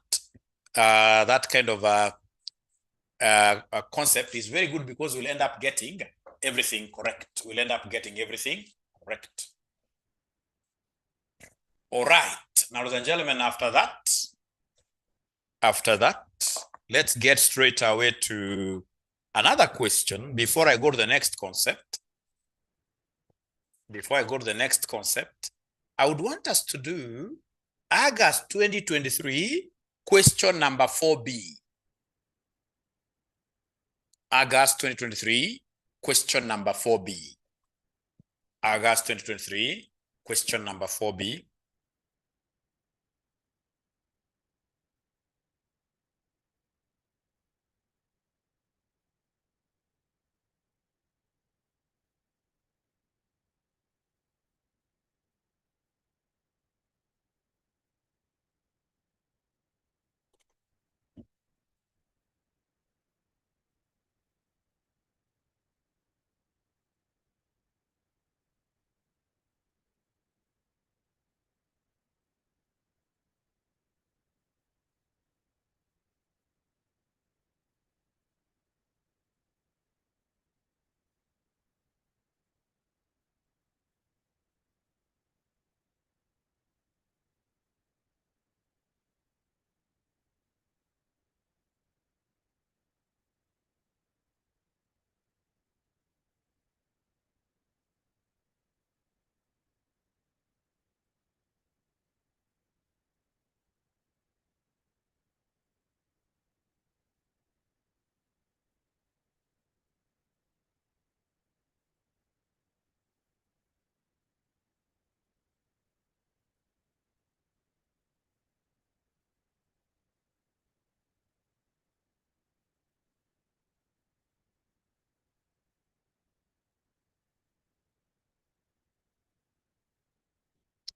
That kind of concept is very good because we'll end up getting everything correct. We'll end up getting everything correct. All right. Now, ladies and gentlemen, after that, let's get straight away to another question before I go to the next concept. Before I go to the next concept, I would want us to do August 2023, question number 4B. August 2023, question number 4B. August 2023, question number 4B.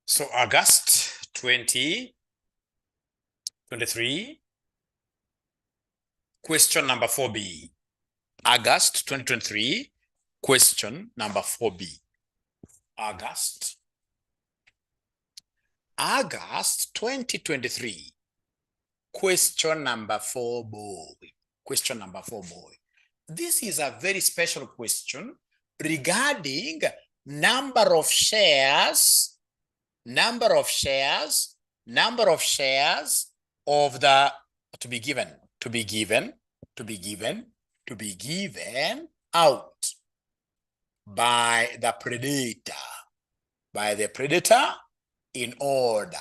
So August 2023, question number 4B. August 2023, question number 4B. August 2023, question number 4 boy. Question number 4 boy. This is a very special question regarding number of shares of the to be given out by the predator in order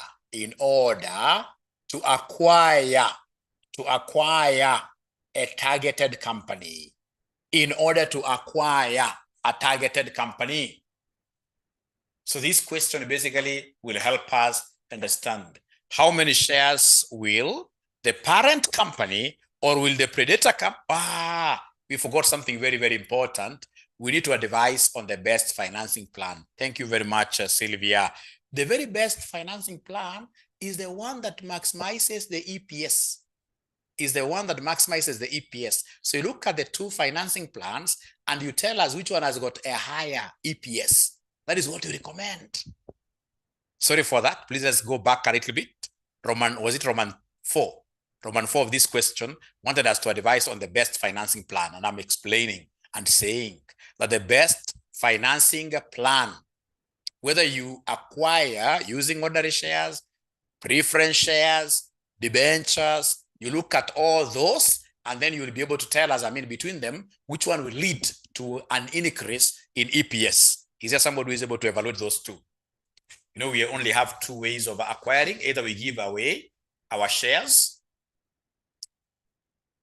to acquire a targeted company. In order to acquire a targeted company. So this question basically will help us understand how many shares will the parent company or will the predator we forgot something very, very important. We need to advise on the best financing plan. Thank you very much, Sylvia. The very best financing plan is the one that maximizes the EPS. So you look at the two financing plans and you tell us which one has got a higher EPS. That is what you recommend. Sorry for that. Please let's go back a little bit. Roman 4? Roman 4 of this question wanted us to advise on the best financing plan. And I'm explaining and saying that the best financing plan, whether you acquire using ordinary shares, preference shares, debentures, you look at all those, and then you'll be able to tell us, between them, which one will lead to an increase in EPS. Is there somebody who is able to evaluate those two? You know, we only have two ways of acquiring. Either we give away our shares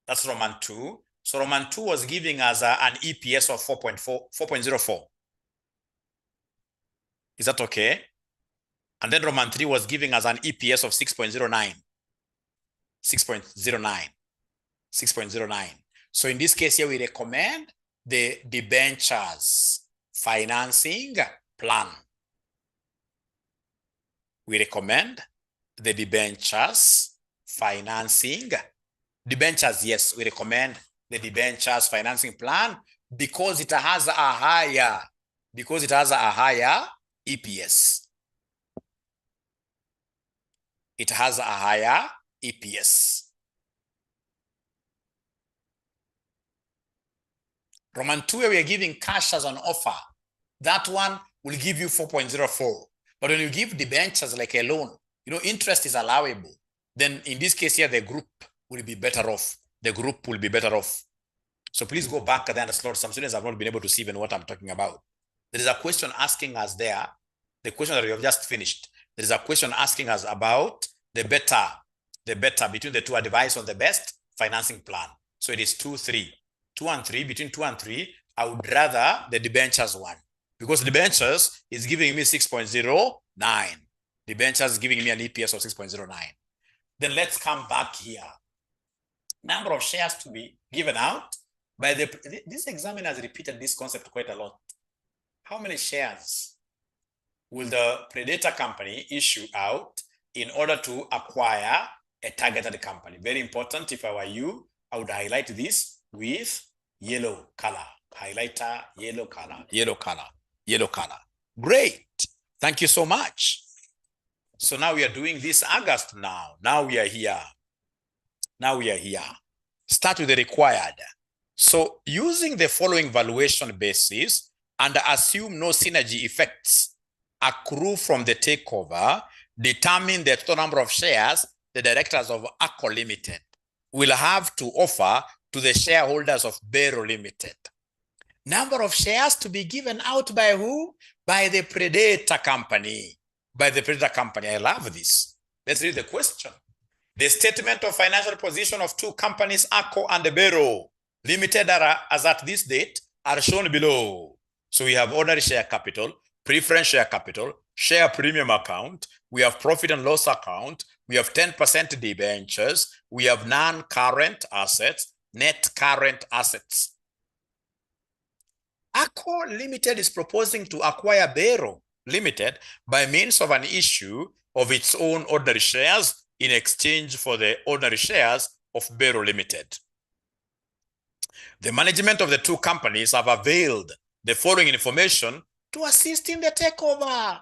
That's Roman 2. So Roman 2 was giving us an EPS of 4.04. Is that okay? And then Roman 3 was giving us an EPS of 6.09. 6.09. 6.09. So in this case here, we recommend the debentures financing plan. We recommend the debentures financing. Debentures, yes, we recommend the debentures financing plan because it has a higher EPS. It has a higher EPS. Roman 2, we are giving cash as an offer. That one will give you 4.04. But when you give debentures like a loan, interest is allowable. Then in this case here, the group will be better off. The group will be better off. So please go back and slot. Some students have not been able to see even what I'm talking about. There is a question asking us there, the question that we have just finished. There is a question asking us about the better between the two advice on the best financing plan. So it is 2, 3. 2 and 3, between 2 and 3, I would rather the debentures one because the debentures is giving me 6.09. Debentures is giving me an EPS of 6.09. Then let's come back here. Number of shares to be given out by this examiner has repeated this concept quite a lot. How many shares will the predator company issue out in order to acquire a targeted company? Very important. If I were you, I would highlight this with yellow color. Highlighter, yellow color, yellow color, yellow color. Great. Thank you so much. So now we are doing this August now. Now we are here. Start with the required. So using the following valuation basis and assume no synergy effects accrue from the takeover, determine the total number of shares the directors of ACO Limited will have to offer to the shareholders of Bero Limited. Number of shares to be given out by who? By the predator company. By the predator company. I love this. Let's read the question. The statement of financial position of two companies, ACO and Bero Limited, as at this date, are shown below. So we have ordinary share capital, preference share capital, share premium account, we have profit and loss account, we have 10% debentures, we have non-current assets, net current assets. ACO Limited is proposing to acquire Bero Limited by means of an issue of its own ordinary shares in exchange for the ordinary shares of Bero Limited. The management of the two companies have availed the following information to assist in the takeover.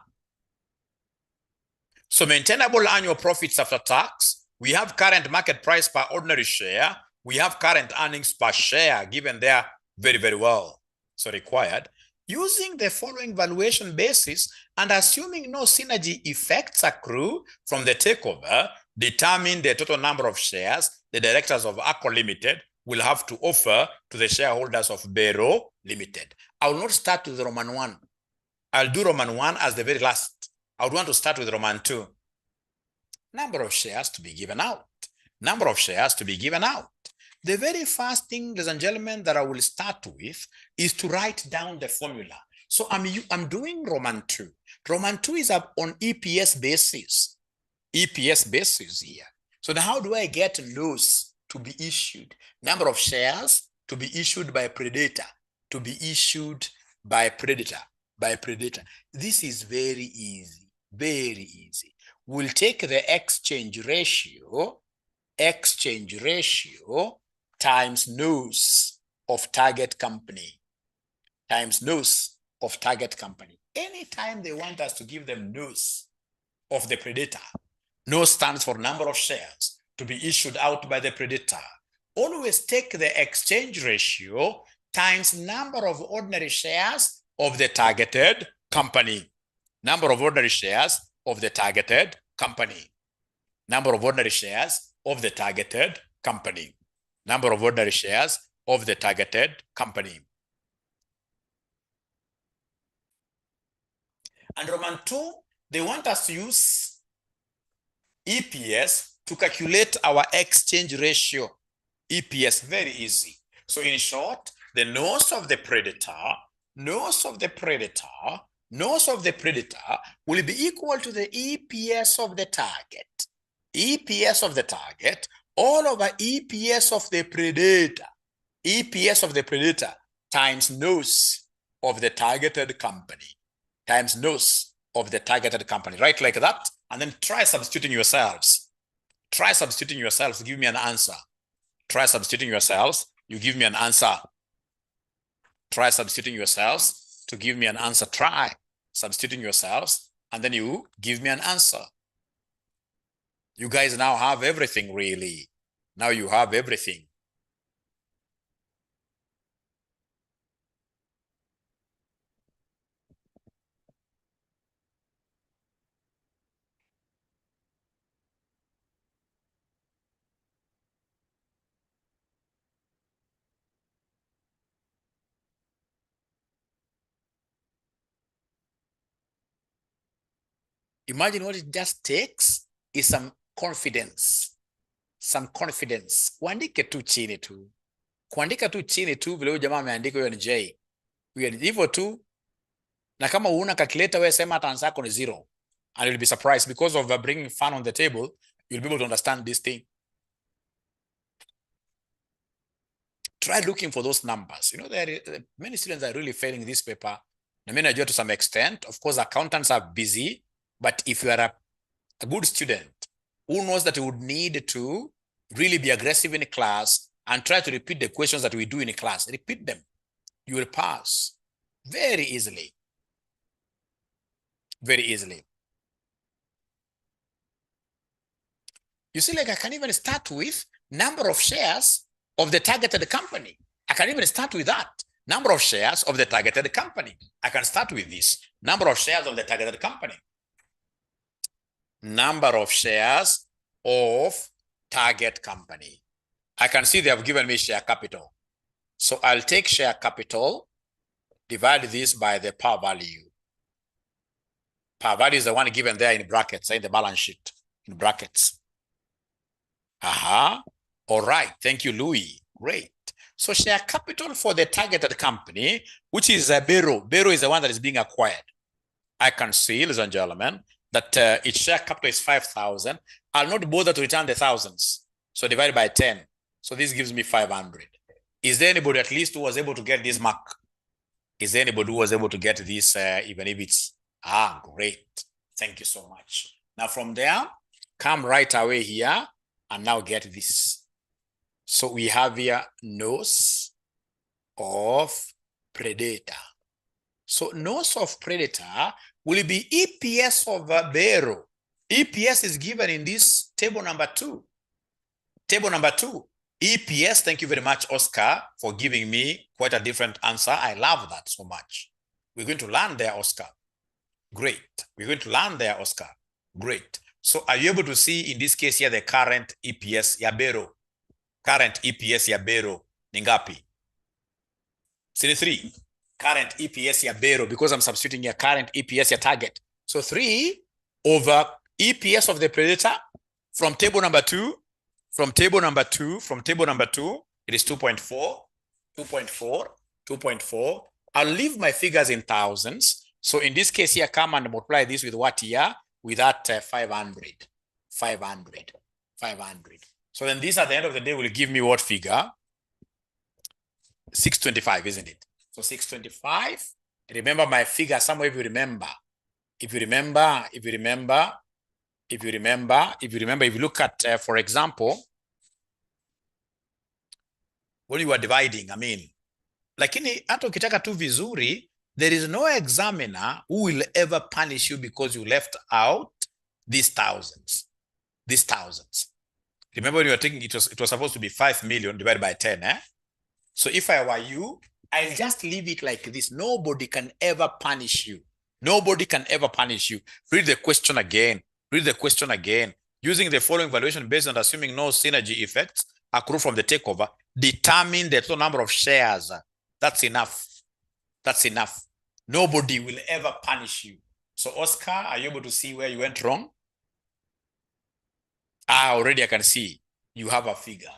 So maintainable annual profits after tax, we have current market price per ordinary share, we have current earnings per share given there very, very well. So required, using the following valuation basis and assuming no synergy effects accrue from the takeover, determine the total number of shares the directors of ACO Limited will have to offer to the shareholders of Bero Limited. I will not start with Roman 1. I'll do Roman 1 as the very last. I would want to start with Roman 2. Number of shares to be given out. Number of shares to be given out. The very first thing, ladies and gentlemen, that I will start with is to write down the formula. So I'm doing Roman 2. Roman 2 is up on EPS basis. EPS basis here. So now how do I get those to be issued? Number of shares to be issued by predator. To be issued by predator. By predator. This is very easy. Very easy. We'll take the exchange ratio times news of target company. Times news of target company. Anytime they want us to give them news of the predator, NO stands for number of shares to be issued out by the predator. Always take the exchange ratio times number of ordinary shares of the targeted company. Number of ordinary shares of the targeted company. Number of ordinary shares of the targeted company. Number of ordinary shares of the targeted company. And Roman 2, they want us to use EPS to calculate our exchange ratio. EPS, very easy. So in short, the nose of the predator will be equal to the EPS of the target. EPS of the target all over EPS of the predator. EPS of the predator times nose of the targeted company. Times nose of the targeted company. Right like that. And then try substituting yourselves. Try substituting yourselves. Give me an answer. Try substituting yourselves. You give me an answer. Try substituting yourselves to give me an answer. Try substituting yourselves, and then you give me an answer. You guys now have everything, really. Now you have everything. Imagine what it just takes is some confidence. Some confidence. Kuandike tu chini tu. Kuandika tu chini tu vile huyo jamaa ameandika huyo ni J. Huyo ni hivyo tu. Na kama una calculator wewe sema hata answer yako ni 0. And you'll be surprised because of bringing fun on the table, you'll be able to understand this thing. Try looking for those numbers. You know, there are many students are really failing this paper. I mean, I do to some extent. Of course, accountants are busy, but if you are a good student who knows that you would need to really be aggressive in class and try to repeat the questions that we do in class, repeat them, you will pass very easily. Very easily. You see, like I can even start with number of shares of the targeted company. I can even start with that. Number of shares of the targeted company. I can start with this. Number of shares of the targeted company. Number of shares of target company. I can see they have given me share capital. So I'll take share capital, divide this by the par value. Par value is the one given there in brackets, in the balance sheet, in brackets. All right. Thank you, Louis. Great. So share capital for the targeted company, which is a Bero. Bero is the one that is being acquired. I can see, ladies and gentlemen, that its share capital is 5,000. I'll not bother to return the thousands. So divide by 10. So this gives me 500. Is there anybody at least who was able to get this mark? Is there anybody who was able to get this, even if it's, great. Thank you so much. Now from there, come right away here and now get this. So we have here nose of predator. So nose of predator will be EPS of Bero. EPS is given in this table number 2. Table number 2. EPS, thank you very much, Oscar, for giving me quite a different answer. I love that so much. We're going to learn there, Oscar. Great. We're going to learn there, Oscar. Great. So are you able to see in this case here the current EPS ya Bero? Current EPS ya Bero ni ngapi? 3. Current EPS ya Bero, because I'm substituting here current EPS ya target. So 3 over EPS of the predator from table number 2. From table number 2, it is 2.4, 2.4, 2.4. I'll leave my figures in thousands. So in this case here, come and multiply this with what here? With that 500. So then this at the end of the day will give me what figure? 625, isn't it? So 625. Remember my figure somewhere if you remember. If you look at, for example, when you are dividing, I mean, lakini hata ukitaka tu vizuri, there is no examiner who will ever punish you because you left out these thousands. Remember when you were taking, it was supposed to be 5 million divided by 10, eh? So if I were you, I'll just leave it like this. Nobody can ever punish you. Nobody can ever punish you. Read the question again. Using the following valuation based on assuming no synergy effects accrue from the takeover, determine the total number of shares. That's enough. Nobody will ever punish you. So Oscar, are you able to see where you went wrong? Already I can see you have a figure.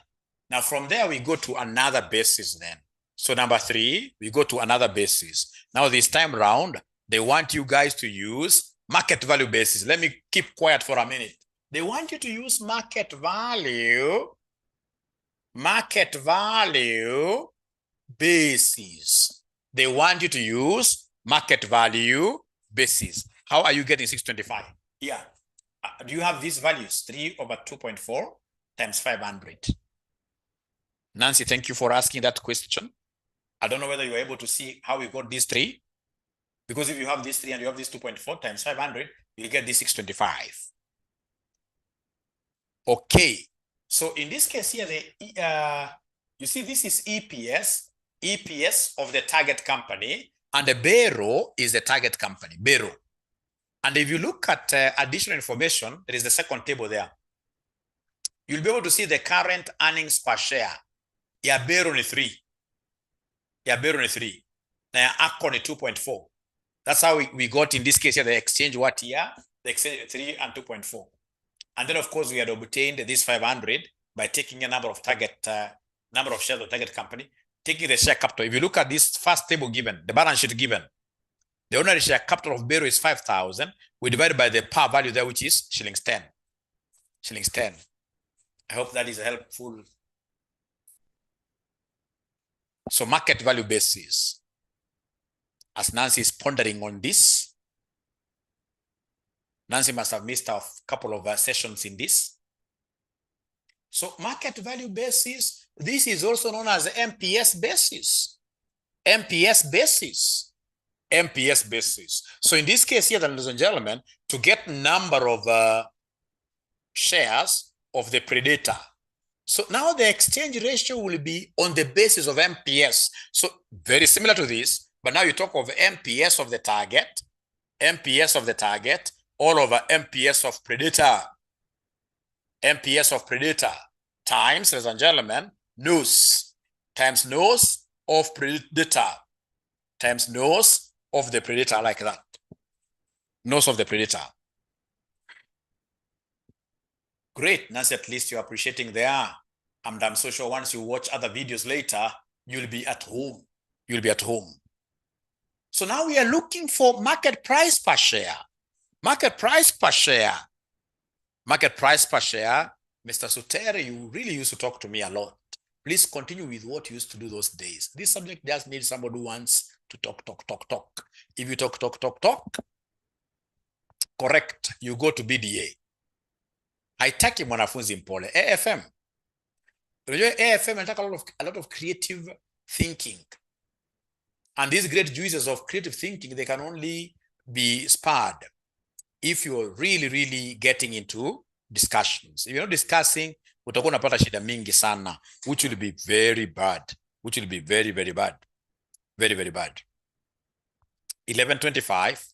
Now from there, we go to another basis then. So number 3, we go to another basis. Now this time around, they want you guys to use market value basis. Let me keep quiet for a minute. They want you to use market value basis. They want you to use market value basis. How are you getting 625? Yeah. Do you have these values? 3 over 2.4 times 500. Nancy, thank you for asking that question. I don't know whether you're able to see how we got these 3. Because if you have this 3 and you have this 2.4 times 500, you get this 625. Okay. So in this case here, you see this is EPS of the target company, and the barrow is the target company, barrow. And if you look at additional information, there is the second table there. You'll be able to see the current earnings per share. Yeah, barrow is 3. Yeah, barrow is 3. Now, Akon is 2.4. That's how we got in this case here, the exchange what year? The exchange 3 and 2.4. And then, of course, we had obtained this 500 by taking a number of shares of target company, taking the share capital. If you look at this first table given, the balance sheet given, the ordinary share capital of barrow is 5,000. We divide by the par value there, which is shillings 10. Shillings 10. I hope that is helpful. So market value basis. As Nancy is pondering on this, Nancy must have missed a couple of sessions in this. So market value basis, this is also known as MPS basis. MPS basis. MPS basis. So in this case here, ladies and gentlemen, to get number of shares of the predator. So now the exchange ratio will be on the basis of MPS. So very similar to this, but now you talk of MPS of the target, MPS of the target, all over MPS of predator. MPS of predator times, ladies and gentlemen, nose times nose of predator times nose of the predator, like that. Nose of the predator. Great, Nancy, at least you're appreciating there. And I'm so sure once you watch other videos later, you'll be at home. You'll be at home. So now we are looking for market price per share. Market price per share. Market price per share. Mr. Sutere, you really used to talk to me a lot. Please continue with what you used to do those days. This subject just needs somebody who wants to talk. If you talk, correct, you go to BDA. Haitaki mwanafunzi mpole. AFM. AFM inataka a lot of creative thinking. And these great juices of creative thinking, they can only be sparred if you're really getting into discussions. If you're not discussing, utakuwa unapata shida mingi sana, which will be very bad. Which will be very bad. Very bad. 1125.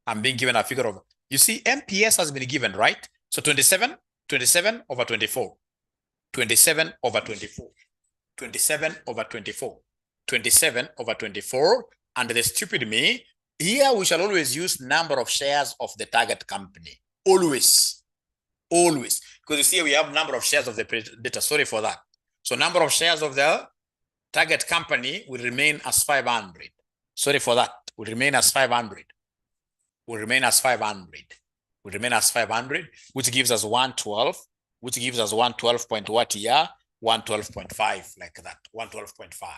I'm being given a figure of, you see, MPS has been given, right? So 27 over 24. 27 over 24. 27 over 24. 27 over 24. And the stupid me, here we shall always use number of shares of the target company. Always. Because you see, we have number of shares of the predator. Sorry for that. So number of shares of the target company will remain as 500. Sorry for that. Will remain as 500. Will remain as 500. Will remain as 500, which gives us 112, which gives us 112 point what year? 112.5, like that. 112.5,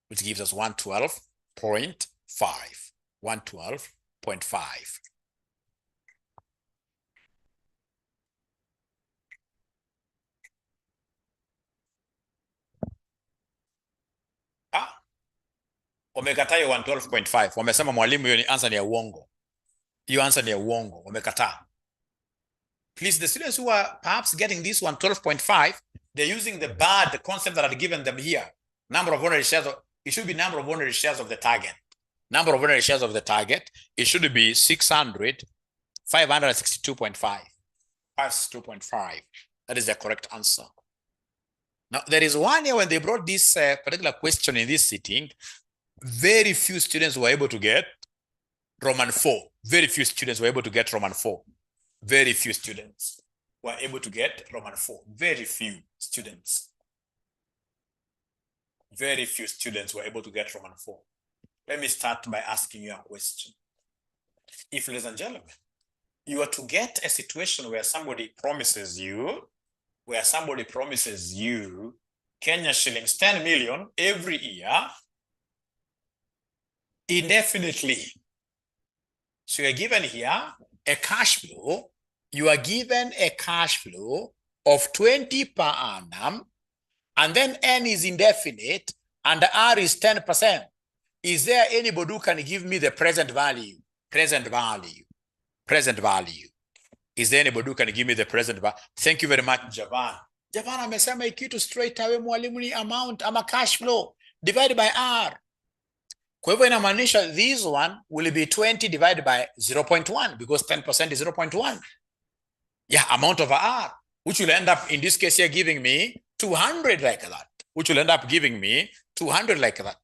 which gives us 112.5. 112.5. Wamekataa hiyo 112.5. Wamesema mwalimu, hiyo ni answer ni ya uongo. Hiyo answer ni ya uongo. Wamekataa. Please, the students who are perhaps getting this 112.5, they're using the bad concept that I've given them here. Number of ordinary shares. It should be number of ordinary shares of the target. Number of ordinary shares of the target. It should be 562.5. 562.5. That is the correct answer. Now, there is one year when they brought this particular question in this sitting, very few students were able to get Roman 4. Very few students were able to get Roman 4. Very few students were able to get Roman 4. Very few students. Very few students were able to get Roman 4. Let me start by asking you a question. If, ladies and gentlemen, you are to get a situation where somebody promises you Kenya shillings 10 million every year, indefinitely. So you're given here a cash flow. You are given a cash flow of 20 per annum, and then N is indefinite, and R is 10%. Is there anybody who can give me the present value? Present value. Present value. Is there anybody who can give me the present value? Thank you very much, Javan. Javan amesema ikitu straight away mwalimu ni amount ama cash flow divided by R. Kwa hivyo inamaanisha this one will be 20 divided by 0.1 because 10% is 0.1. Yeah, amount of R, which will end up in this case here giving me 200 like that. Which will end up giving me 200 like that.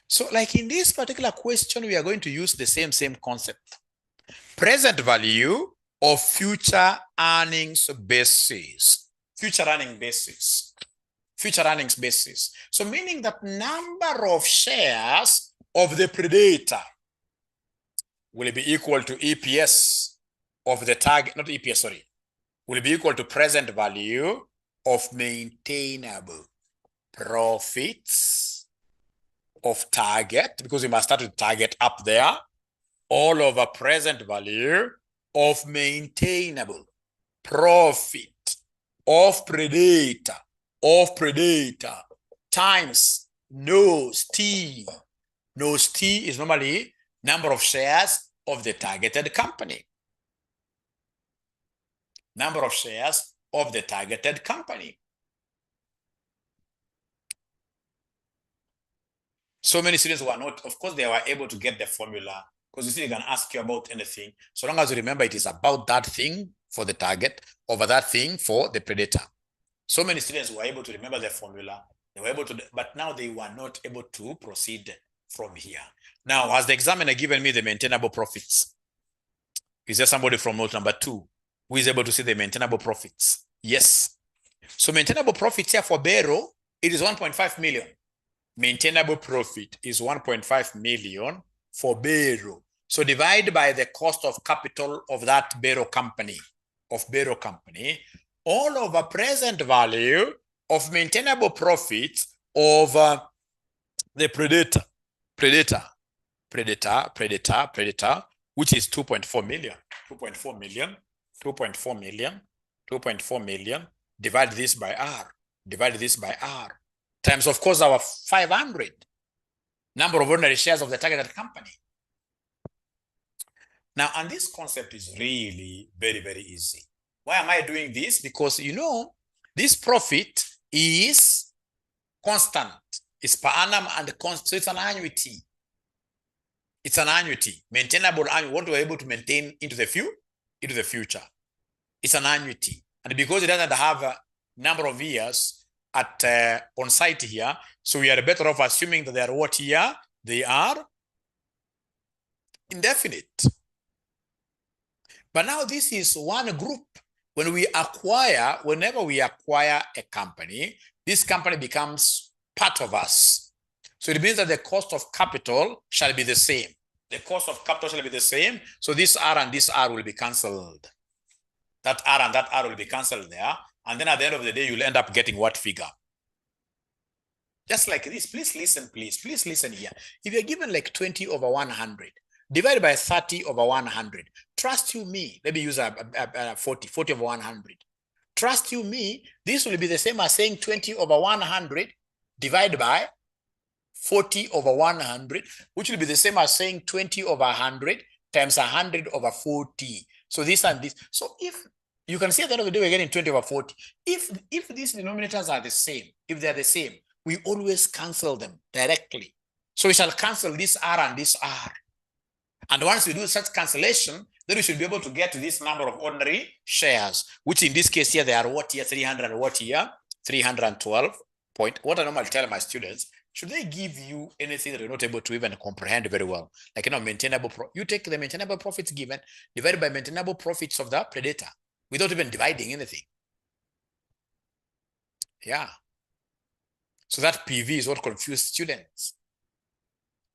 So like in this particular question, we are going to use the same concept. Present value of future earnings basis. Future earning basis. Future earnings basis. So meaning that number of shares of the predator will be equal to EPS of the target, not EPS, sorry, will be equal to present value of maintainable profits of target, because we must start with target up there, all over present value of maintainable profit of predator times nose T. Nose T is normally number of shares of the targeted company. Number of shares of the targeted company. So many students were not, of course, they were able to get the formula, because you see, they can ask you about anything. So long as you remember it is about that thing for the target over that thing for the predator. So many students were able to remember the formula. They were able to, but now they were not able to proceed from here. Now, has the examiner given me the maintainable profits? Is there somebody from note number 2 who is able to see the maintainable profits? Yes. So maintainable profits here for Bero, it is 1.5 million. Maintainable profit is 1.5 million for Bero. So divide by the cost of capital of that Bero company, all over present value of maintainable profits of the predator, which is 2.4 million, divide this by R, times, of course, our 500 number of ordinary shares of the targeted company. Now, and this concept is really very, very easy. Why am I doing this? Because, you know, this profit is constant. It's per annum and constant. So it's an annuity. It's an annuity. Maintainable annuity. What we're able to maintain into the future. It's an annuity. And because it doesn't have a number of years at on site here, so we are better off assuming that they are what here? They are indefinite. But now this is one group. Whenever we acquire a company, this company becomes part of us. So it means that the cost of capital shall be the same. The cost of capital shall be the same. So this R and this R will be cancelled. That R and that R will be cancelled there. And then at the end of the day, you'll end up getting what figure? Just like this. Please listen, please listen here. If you're given like 20 over 100, divided by 30 over 100. Trust you me, let me use a 40 over 100. Trust you me, this will be the same as saying 20 over 100 divided by 40 over 100, which will be the same as saying 20 over 100 times 100 over 40. So this and this. So if you can see at the end of the day, we're getting 20 over 40. If these denominators are the same, if they're the same, we always cancel them directly. So we shall cancel this R and this R. And once we do such cancellation, then we should be able to get to this number of ordinary shares, which in this case here, they are what here? 300 what here? 312 point. What I normally tell my students, should they give you anything that you're not able to even comprehend very well? Like, you know, maintainable, you take the maintainable profits given, divided by maintainable profits of the predator. without even dividing anything. Yeah. So that PV is what confused students.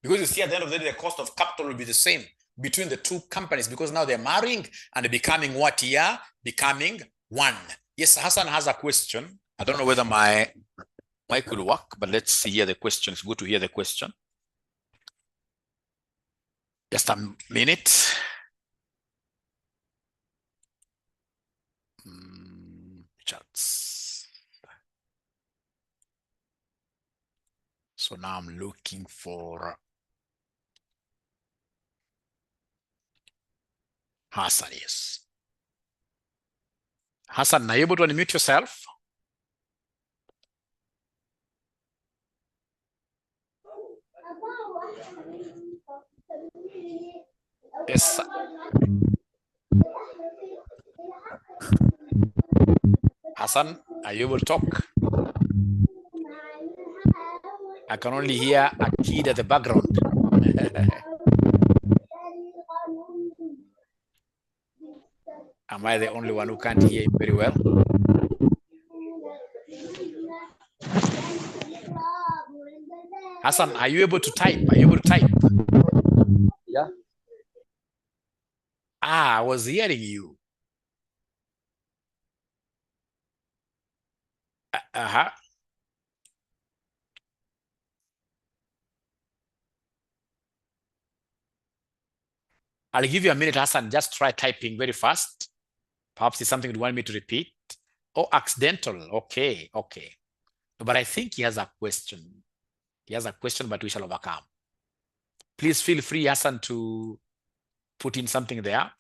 Because you see, at the end of the day, the cost of capital will be the same between the two companies, because now they're marrying and becoming what here? Becoming one. Yes, Hassan has a question. I don't know whether my mic will work, but let's hear the question. It's good to hear the question. Just a minute. Charts. So now I'm looking for Hassan, yes. Hassan, are you able to unmute yourself? Yes. Hassan, are you able to talk? I can only hear a kid at the background. Am I the only one who can't hear him very well? Hassan, are you able to type? Are you able to type? Yeah. I was hearing you. Uh-huh. I'll give you a minute, Hassan. Just try typing very fast. Perhaps it's something you want me to repeat. Oh, accidental. Okay, okay. But I think he has a question. He has a question, but we shall overcome. Please feel free, Hassan, to put in something there.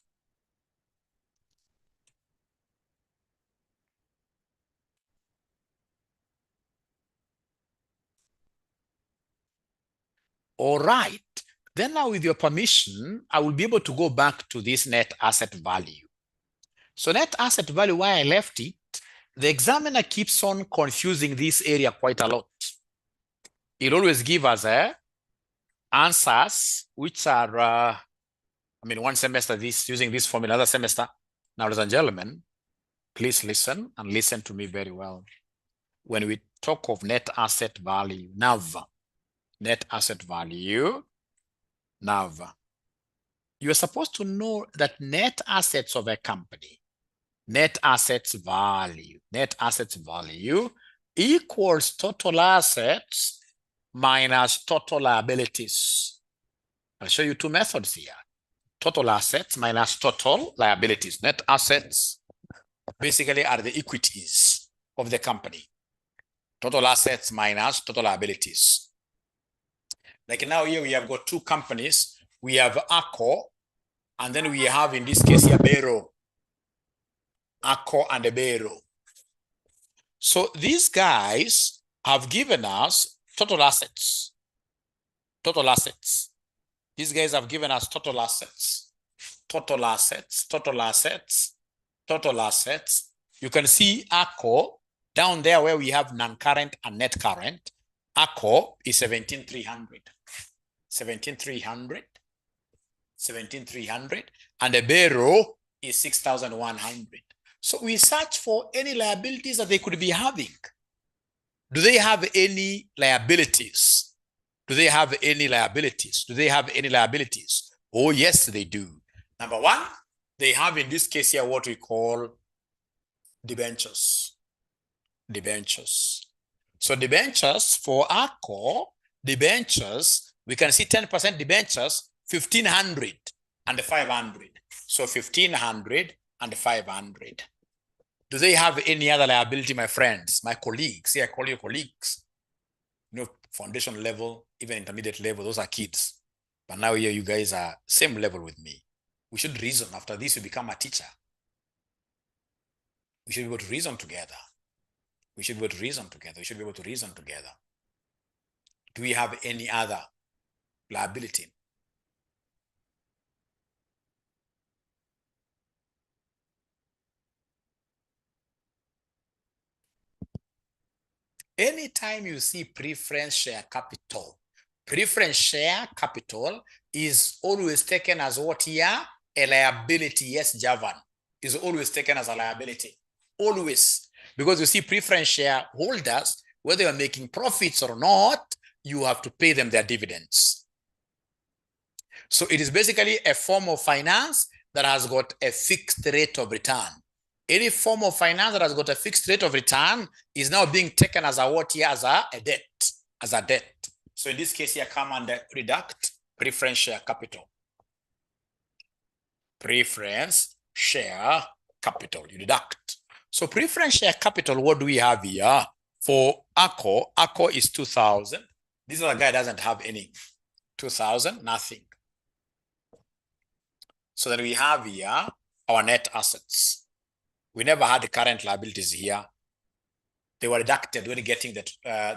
All right. Then now, with your permission, I will be able to go back to this net asset value. So net asset value, why I left it, the examiner keeps on confusing this area quite a lot. He'll always give us answers which are, one semester using this formula, another semester. Now, ladies and gentlemen, please listen and listen to me very well. When we talk of net asset value, NAV, net asset value, NAV, you are supposed to know that net assets of a company, net assets value equals total assets minus total liabilities. I'll show you two methods here. Total assets minus total liabilities. Net assets basically are the equities of the company. Total assets minus total liabilities. Like now here we have got two companies. We have ACO, and then we have in this case here Bero. ACO and Bero. So these guys have given us total assets. Total assets. These guys have given us total assets. Total assets, total assets, total assets. You can see ACO down there where we have non-current and net current. ACO is 17,300. 17,300. 17,300. And the Bero is 6,100. So we search for any liabilities that they could be having. Do they have any liabilities? Do they have any liabilities? Do they have any liabilities? Oh, yes, they do. Number one, they have in this case here what we call debentures. Debentures. So debentures for ACO, debentures, we can see 10% debentures, 1,500 and 500. So 1,500 and 500. Do they have any other liability, my friends, my colleagues? See, I call you colleagues. You know, foundation level, even intermediate level, those are kids. But now here you guys are same level with me. We should reason. After this, you become a teacher. We should be able to reason together. We should be able to reason together. We should be able to reason together. Do we have any other liability? Anytime you see preference share capital is always taken as what here? A liability. Yes, Javan. is always taken as a liability. Always. Because you see, preference share holders, whether you're making profits or not, you have to pay them their dividends. So it is basically a form of finance that has got a fixed rate of return. Any form of finance that has got a fixed rate of return is now being taken as a what here? As a debt. As a debt. So in this case here, come and deduct preference share capital. Preference share capital, you deduct. So preference share capital, what do we have here? For ACO is 2,000. This other guy doesn't have any. 2,000, nothing. So then we have here our net assets. We never had the current liabilities here. They were deducted when getting the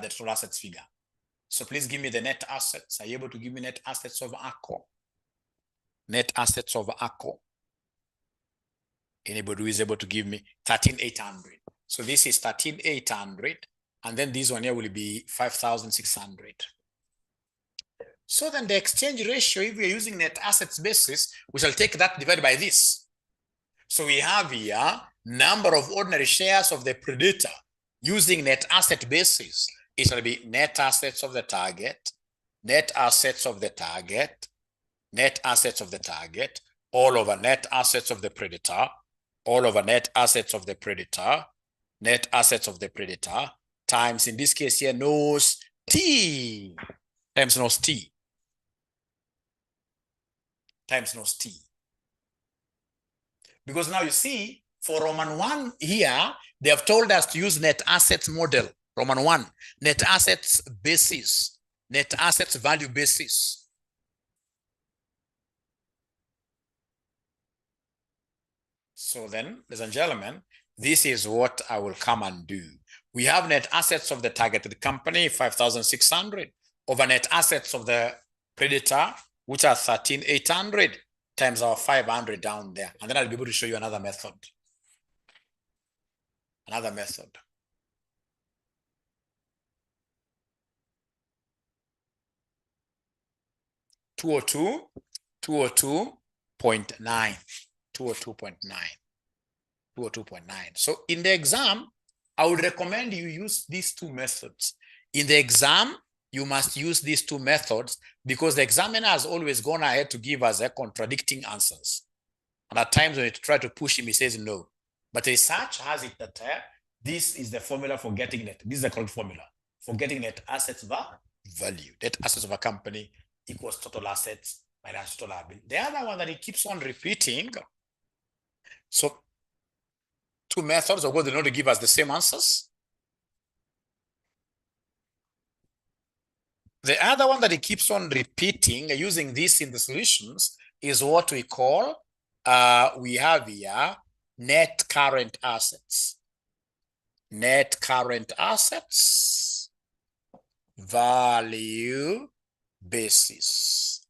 total assets figure. So please give me the net assets. Are you able to give me net assets of ACO? Net assets of ACO. Anybody who is able to give me 13,800. So this is 13,800. And then this one here will be 5,600. So then the exchange ratio, if we are using net assets basis, we shall take that divided by this. So we have here number of ordinary shares of the predator using net asset basis. It shall be net assets of the target, net assets of the target, net assets of the target, all over net assets of the predator, all over net assets of the predator, net assets of the predator, times, in this case here, nos T, times nos T, times nos T. Because now you see, for Roman 1 here, they have told us to use net assets model. Roman 1, net assets basis, net assets value basis. So then, ladies and gentlemen, this is what I will come and do. We have net assets of the targeted company, 5,600, over net assets of the predator, which are 13,800, times our 500 down there. And then I'll be able to show you another method. Another method. $202.9. 202.9. So in the exam, I would recommend you use these two methods. In the exam, you must use these two methods because the examiner has always gone ahead to give us contradicting answers. And at times when you try to push him, he says no. But research has it that this is the formula for getting net. This is the correct formula for getting net assets value. Net assets of a company equals total assets minus total liability. The other one that he keeps on repeating. So two methods, of course, they know to give us the same answers. The other one that he keeps on repeating, using this in the solutions, is what we call, we have here, net current assets. Net current assets, value basis.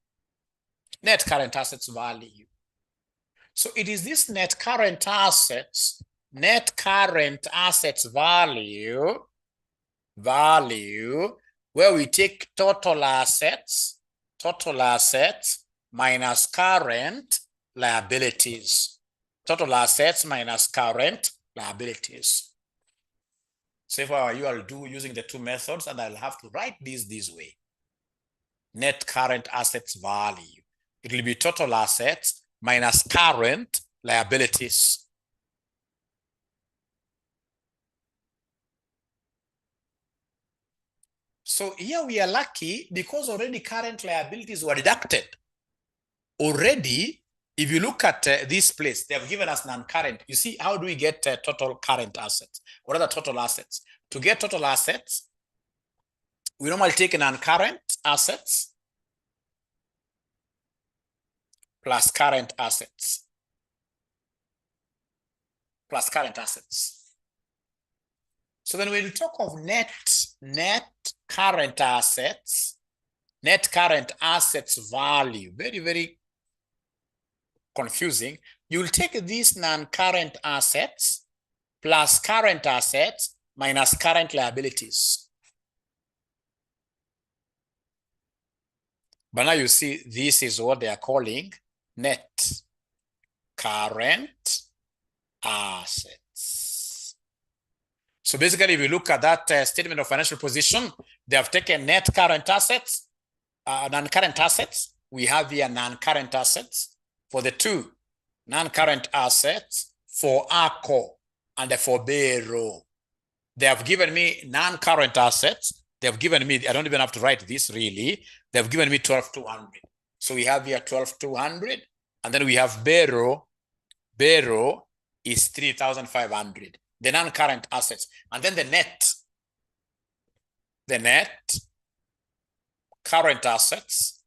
Net current assets value. So it is this net current assets value, where we take total assets minus current liabilities. Total assets minus current liabilities. So if I were you, I'll do using the two methods and I'll have to write this way. Net current assets value. It will be total assets minus current liabilities. So here we are lucky because already current liabilities were deducted. Already, if you look at this place, they have given us non-current. You see, how do we get total current assets? What are the total assets? To get total assets, we normally take non-current assets plus current assets. Plus current assets. So then when we talk of net current assets value, very, very confusing. You'll take these non-current assets plus current assets minus current liabilities. But now you see, this is what they are calling net current assets. So basically, if you look at that statement of financial position, they have taken net current assets, non-current assets. We have here non-current assets for the two non-current assets for ACO and for Bero. They have given me non-current assets. They have given me, I don't even have to write this really. They have given me 12,200. So we have here 12,200. And then we have Bero. Bero is 3,500. The non-current assets. And then the net current assets,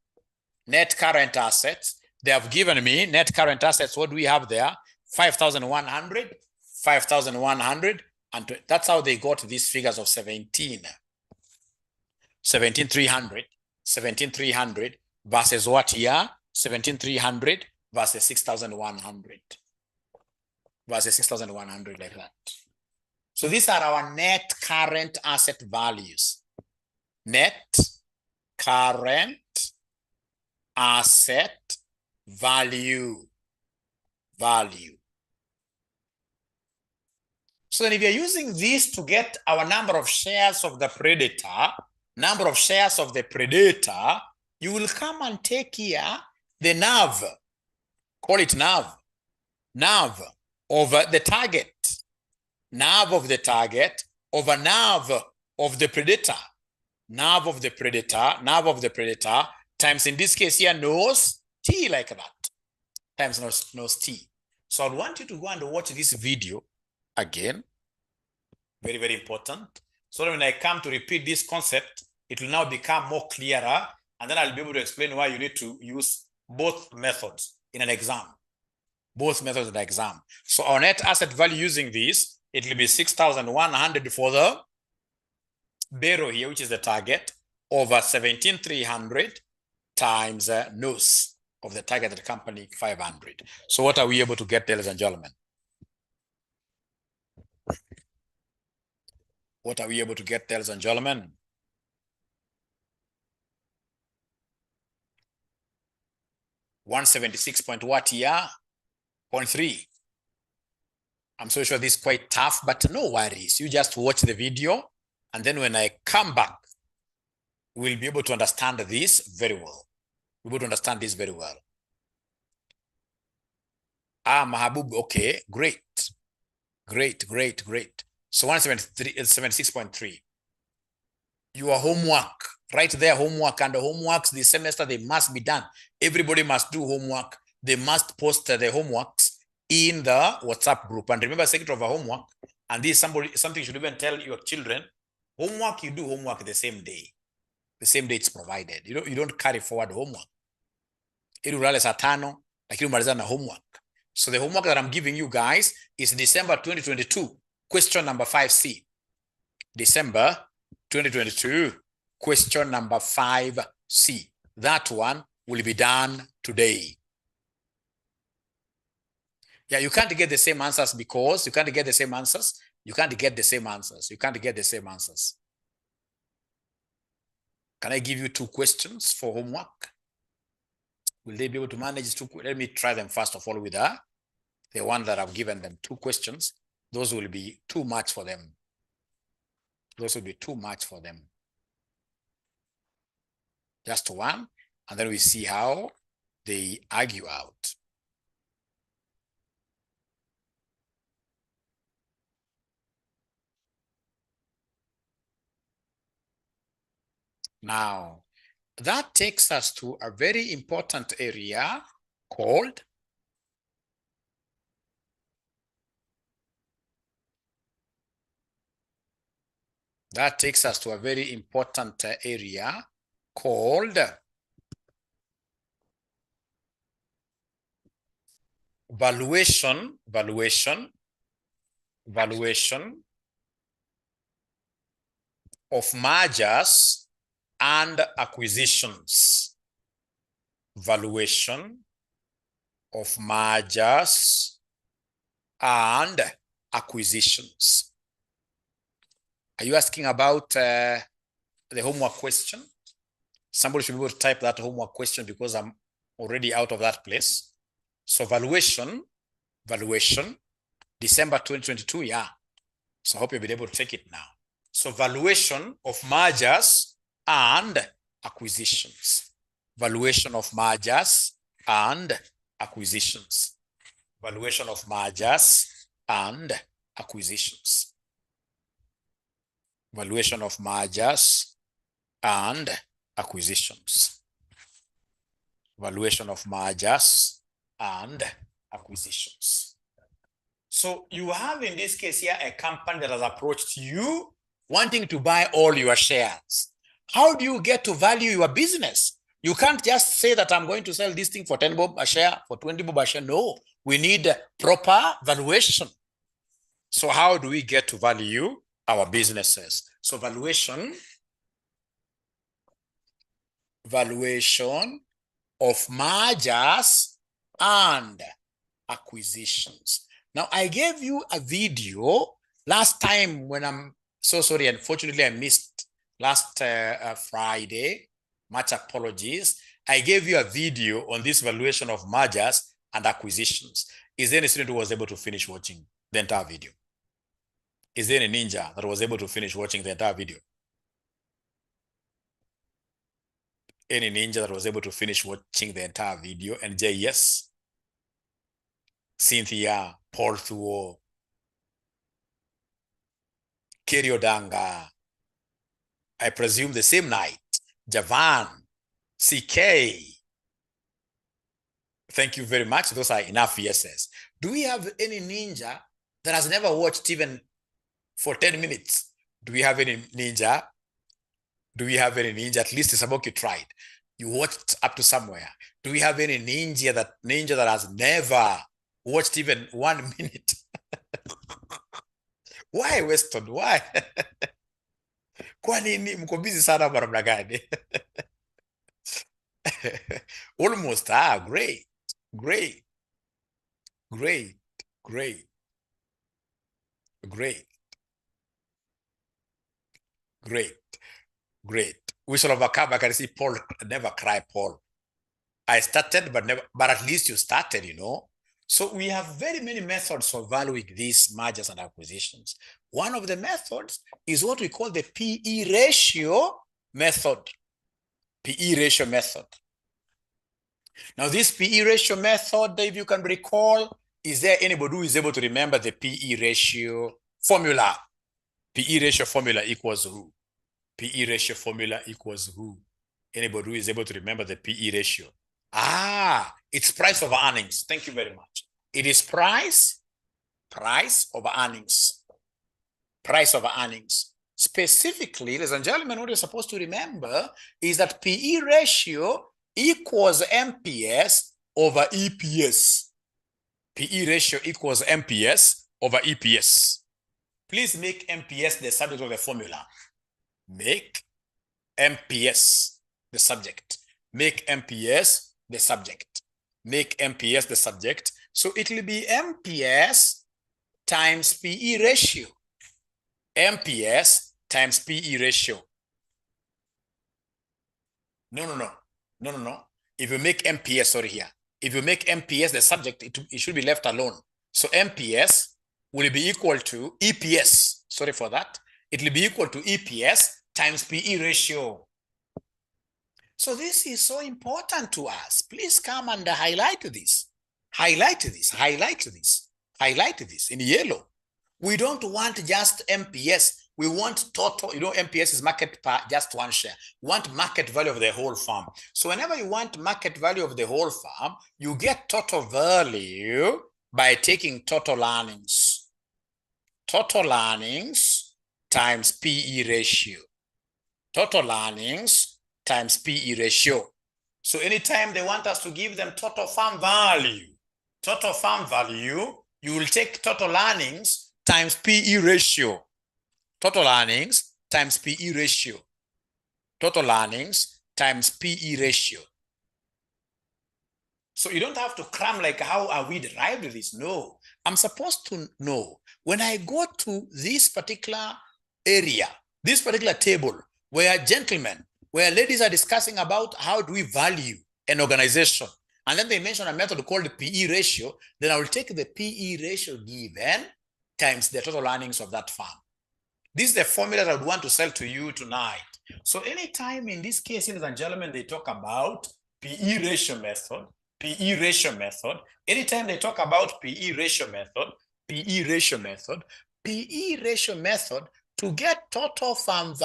net current assets. They have given me net current assets. What do we have there? 5,100, 5,100. And that's how they got these figures of 17,300 versus what here? 17,300 versus 6,100. Versus 6,100 like that. So these are our net current asset values. Net current asset value. So then if you're using this to get our number of shares of the predator, you will come and take here the NAV, call it NAV over the target, NAV of the target over NAV of the predator, NAV of the predator times, in this case here, nose T like that, times nose T. So I want you to go and watch this video again. Very, very important. So that when I come to repeat this concept, it will now become more clearer, and then I'll be able to explain why you need to use both methods in an exam. Both methods in the exam. So our net asset value using this, it will be 6,100 for the Bero here, which is the target, over 17,300 times nose of the targeted company 500. So what are we able to get, ladies and gentlemen? What are we able to get, ladies and gentlemen? $176.3. I'm so sure this is quite tough, but no worries. You just watch the video, and then when I come back, we'll be able to understand this very well. We'll be able to understand this very well. Mahabub, okay, great. So 176.3. Your homework, right there, homework, and the homeworks this semester, they must be done. Everybody must do homework. They must post the homeworks in the WhatsApp group. And remember, secret of a homework, and this is something you should even tell your children, homework, you do homework the same day. The same day it's provided. You don't carry forward homework. Homework. So the homework that I'm giving you guys is December 2022, question number 5C. December 2022, question number 5C. That one will be done today. Yeah, you can't get the same answers because you can't get the same answers. Can I give you 2 questions for homework? Will they be able to manage 2? Let me try them first of all with the one that I've given them 2 questions. Those will be too much for them. Just one, and then we see how they argue out. Now, that takes us to a very important area called valuation of mergers and acquisitions. Valuation of mergers and acquisitions. Are you asking about the homework question? Somebody should be able to type that homework question because I'm already out of that place. So valuation December 2022, yeah. So I hope you'll be able to take it now. So valuation of mergers and acquisitions. Valuation of mergers and acquisitions. Valuation of mergers and acquisitions. Valuation of mergers and acquisitions. Valuation of mergers and acquisitions. So you have in this case here a company that has approached you wanting to buy all your shares. How do you get to value your business? You can't just say that I'm going to sell this thing for 10 bob a share, for 20 bob a share. No, we need proper valuation. So how do we get to value our businesses? So valuation of mergers and acquisitions. Now, I gave you a video last time when I'm so sorry. Unfortunately, I missed last Friday. Much apologies. I gave you a video on this valuation of mergers and acquisitions. Is there any student who was able to finish watching the entire video? Is there any ninja that was able to finish watching the entire video? Any ninja that was able to finish watching the entire video? And Jay, yes. Cynthia, Paul Thuo, Kiriodanga, I presume the same night, Javan, CK. Thank you very much. Those are enough yeses. Do we have any ninja that has never watched even for 10 minutes? Do we have any ninja? Do we have any ninja? At least Samoki tried. You watched up to somewhere. Do we have any ninja that has never watched even 1 minute? Why, Weston? Why? Kwa nini mko busy sana namna gani? Almost. Great. Great. Great. Great. Great. Great. Great. We shall overcome. I can see Paul never cry, Paul. I started, but at least you started, you know. So we have very many methods of valuing these mergers and acquisitions. One of the methods is what we call the PE ratio method. PE ratio method. Now, this PE ratio method, if you can recall, is there anybody who is able to remember the PE ratio formula? PE ratio formula equals who? PE ratio formula equals who? Anybody who is able to remember the PE ratio? It's price over earnings. Thank you very much. It is price over earnings. Price over earnings. Specifically, ladies and gentlemen, what you're supposed to remember is that PE ratio equals MPS over EPS. PE ratio equals MPS over EPS. Please make MPS the subject of the formula. Make MPS the subject. Make MPS the subject. Make MPS the subject. So it will be MPS times PE ratio. MPS times PE ratio. No. If you make MPS, sorry here. If you make MPS the subject, it should be left alone. So MPS will be equal to EPS. Sorry for that. It will be equal to EPS times PE ratio. So this is so important to us. Please come and highlight this. Highlight this, highlight this, highlight this in yellow. We don't want just MPS. We want total, you know, MPS is market per just one share. We want market value of the whole farm. So whenever you want market value of the whole farm, you get total value by taking total earnings. Total earnings times PE ratio. Total earnings times PE ratio. So anytime they want us to give them total farm value, you will take total earnings times PE ratio. Total earnings times PE ratio. Total earnings times PE ratio. So you don't have to cram like, how are we derived this? No, I'm supposed to know when I go to this particular area, this particular table, where gentlemen, where ladies are discussing about how do we value an organization, and then they mention a method called PE ratio, then I will take the PE ratio given times the total earnings of that firm. This is the formula that I would want to sell to you tonight. So anytime in this case, ladies and gentlemen, they talk about PE ratio method, anytime they talk about PE ratio method, to get total firm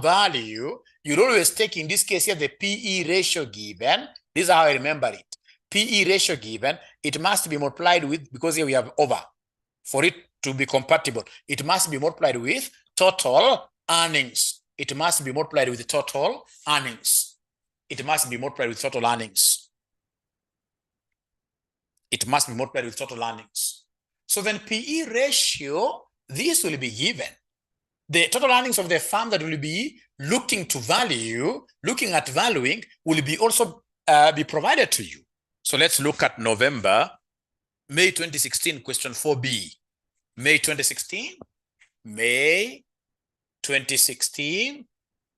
value, you'd always take, in this case here, the PE ratio given. This is how I remember it. PE ratio given, it must be multiplied with, because here we have over. For it to be compatible, it must be multiplied with total earnings. It must be multiplied with total earnings. It must be multiplied with total earnings. It must be multiplied with total earnings. So then PE ratio, this will be given. The total earnings of the firm that will be looking at valuing, will be also be provided to you. So let's look at May 2016, question 4B. May 2016,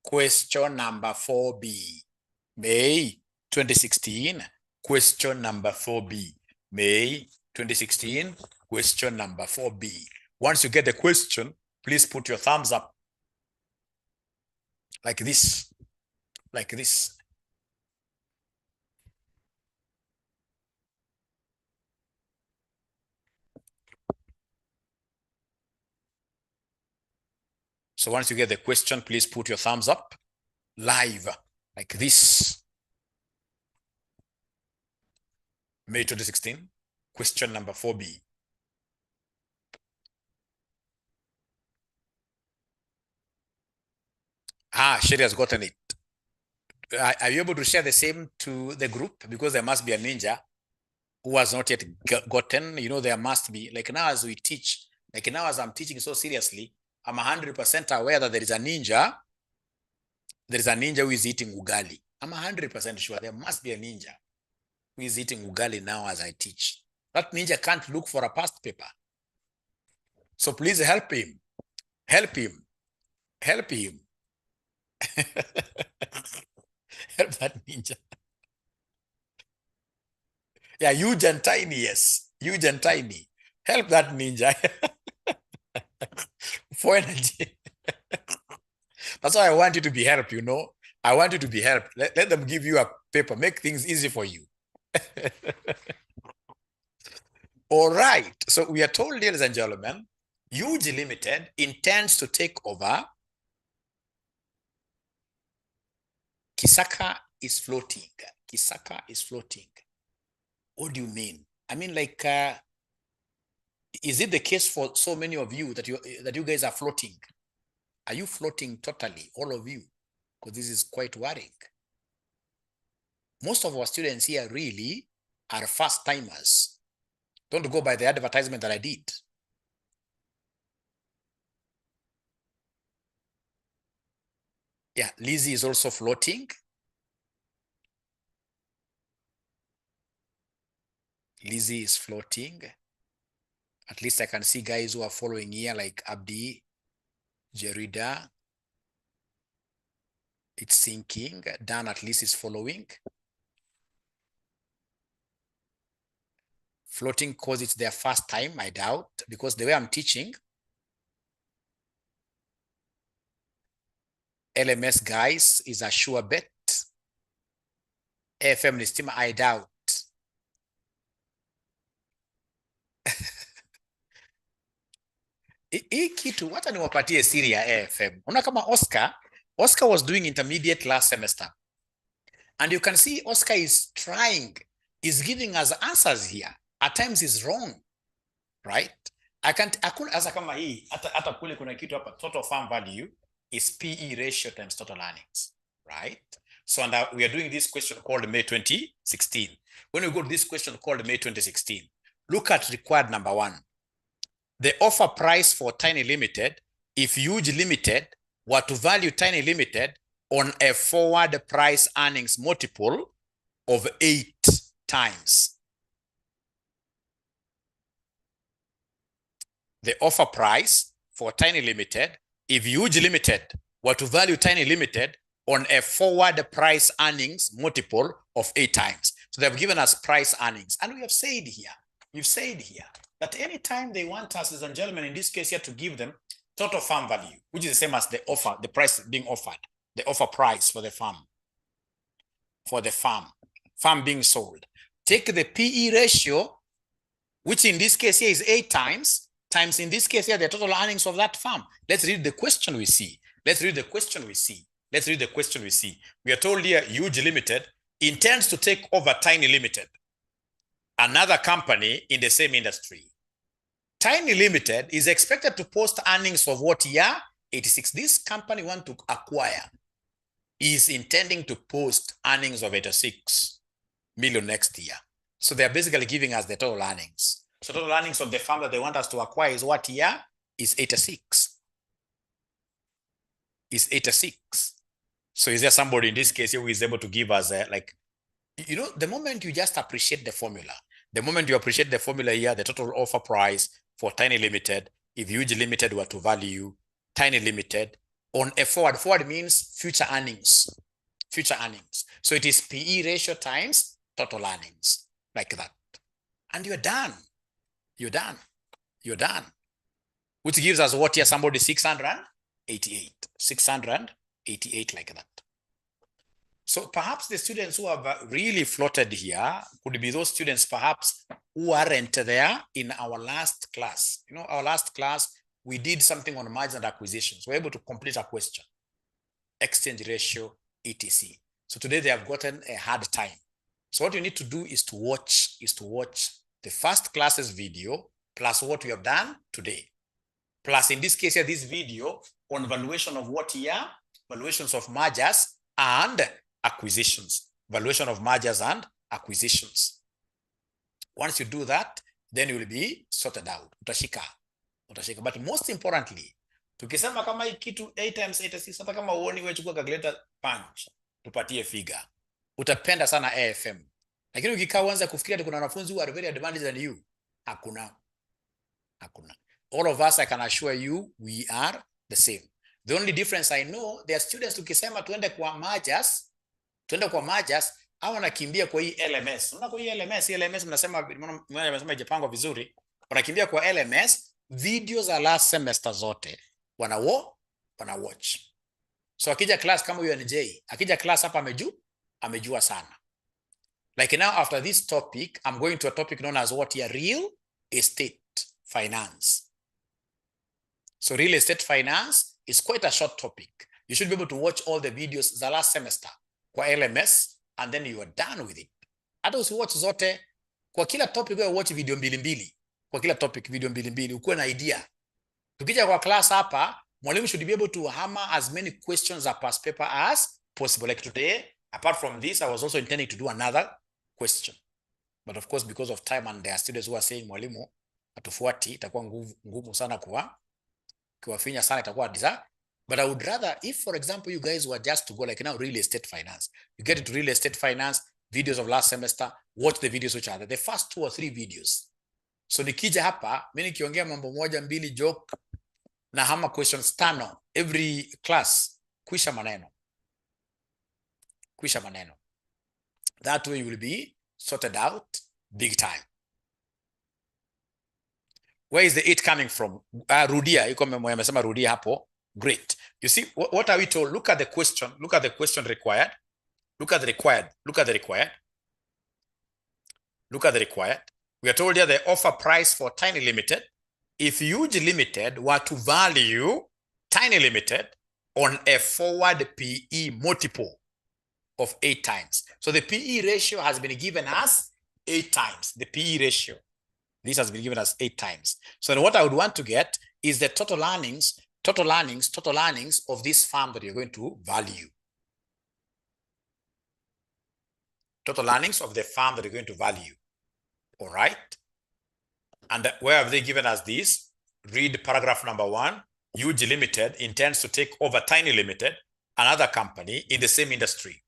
question number 4B. May 2016, question number 4B. May 2016, question number 4B. Once you get the question, please put your thumbs up. Like this. Like this. So once you get the question, please put your thumbs up live, like this. May 2016, question number 4B. Sherry has gotten it. Are you able to share the same to the group? Because there must be a ninja who has not yet gotten, you know, there must be, like now as we teach, like now as I'm teaching so seriously, I'm 100% aware that there is a ninja who is eating ugali. I'm 100% sure there must be a ninja who is eating ugali now as I teach. That ninja can't look for a past paper. So please help him. Help him. Help him. Help that ninja. Yeah, huge and tiny, yes. Huge and tiny. Help that ninja. For energy. That's why I want you to be helped, you know. I want you to be helped. Let them give you a paper. Make things easy for you. All right. So we are told, ladies and gentlemen, UG Limited intends to take over. Kisaka is floating. Kisaka is floating. What do you mean? I mean, like, is it the case for so many of you that you guys are floating? Are you floating totally, all of you? Because this is quite worrying. Most of our students here really are first timers. Don't go by the advertisement that I did. Yeah, Lizzie is also floating. Lizzie is floating. At least I can see guys who are following here, like Abdi, Jerida. It's sinking. Dan at least is following. Floating because it's their first time, I doubt, because the way I'm teaching, LMS guys is a sure bet. AFM Listima, I doubt. Hii kitu hata niwapatie siri ya AFM. Unaona kama Oscar was doing intermediate last semester. And you can see Oscar is trying, is giving us answers here. At times he's wrong, right? Asa kama hii, hata kule kuna kitu hapa, total firm value is PE ratio times total earnings, right? So we are doing this question called May 2016. When we go to this question called May 2016, look at required number 1. The offer price for Tiny Limited, if Huge Limited were to value Tiny Limited on a forward price earnings multiple of 8 times. The offer price for Tiny Limited, if Huge Limited were to value Tiny Limited on a forward price earnings multiple of 8 times. So they've given us price earnings. And we have said here, that anytime they want us, ladies and gentlemen, in this case here, to give them total farm value, which is the same as the offer, the price being offered, the offer price for the farm, farm being sold. Take the PE ratio, which in this case here is 8 times in this case here, the total earnings of that farm. Let's read the question we see. We are told here, Huge Limited intends to take over Tiny Limited, another company in the same industry. Tiny Limited is expected to post earnings of what year? 86. This company want to acquire is intending to post earnings of 86 million next year. So they're basically giving us the total earnings. So total earnings of the farm that they want us to acquire is what year? Is 86. Is 86. So is there somebody in this case who is able to give us the moment you just appreciate the formula, the moment you appreciate the formula here, the total offer price for Tiny Limited, if Huge Limited were to value Tiny Limited on a forward means future earnings. So it is PE ratio times total earnings, like that. And you're done. Which gives us what here? Somebody 688, like that. So perhaps the students who have really floated here could be those students perhaps who aren't there in our last class. Our last class, we did something on mergers and acquisitions. We're able to complete a question, exchange ratio, etc. So today they have gotten a hard time. So what you need to do is to watch the first class's video plus what we have done today. Plus in this case here, this video on valuation of what year? Valuations of mergers and acquisitions. Once you do that, then you will be sorted out. Utashika. But most importantly, tukisema kama hii kitu 8 times 86, hata kama uoni wewe chukua calculator punch, tupatie figure. Utapenda sana AFM. Lakini ukikaa uanze kufikiria kuna wanafunzi who are very advanced than you, hakuna. All of us, I can assure you, we are the same. The only difference I know, there are students tukisema tuende kwa mergers, au wanakimbia kwa hii LMS. Unaona kwa hii LMS mnasema ijapangwa vizuri. Wanakimbia kwa LMS, videos za last semester zote wana watch. So akija class kama UNJ, akija class hapa amejua sana. Like now after this topic, I'm going to a topic known as what here? Real estate finance. So real estate finance is quite a short topic. You should be able to watch all the videos the last semester kwa LMS and then you are done with it. Hata usiwatch zote, kwa kila topic wewe watch video mbili. Kwa kila topic video mbili, ukuwe na idea. Tukija kwa class hapa, mwalimu should be able to hammer as many questions a past paper as possible. Like today, apart from this, I was also intending to do another question. But of course, because of time and there are students who are saying, mwalimu, hatufuati, itakuwa ngumu sana kuwafinya sana, itakuwa disaster. But I would rather, if for example, you guys were just to go like now real estate finance, you get into real estate finance, videos of last semester, watch the videos which are the first 2 or 3 videos. So nikija hapa, mimi nikiongea mambo moja mbili joke, na hama questions 5 every class, kuisha maneno. That way you will be sorted out big time. Where is the 8 coming from? Rudia, yuko amesema rudia hapo. Great. You see, what are we told? Look at the question. Look at the question required. Look at the required. We are told here the offer price for Tiny Limited. If Huge Limited were to value Tiny Limited on a forward PE multiple of 8 times. So the PE ratio has been given us 8 times. The PE ratio. This has been given us 8 times. So then what I would want to get is the total earnings of this farm that you're going to value. Total earnings of the farm that you're going to value. All right. And where have they given us this? Read paragraph number 1. Huge Limited intends to take over Tiny Limited, another company in the same industry.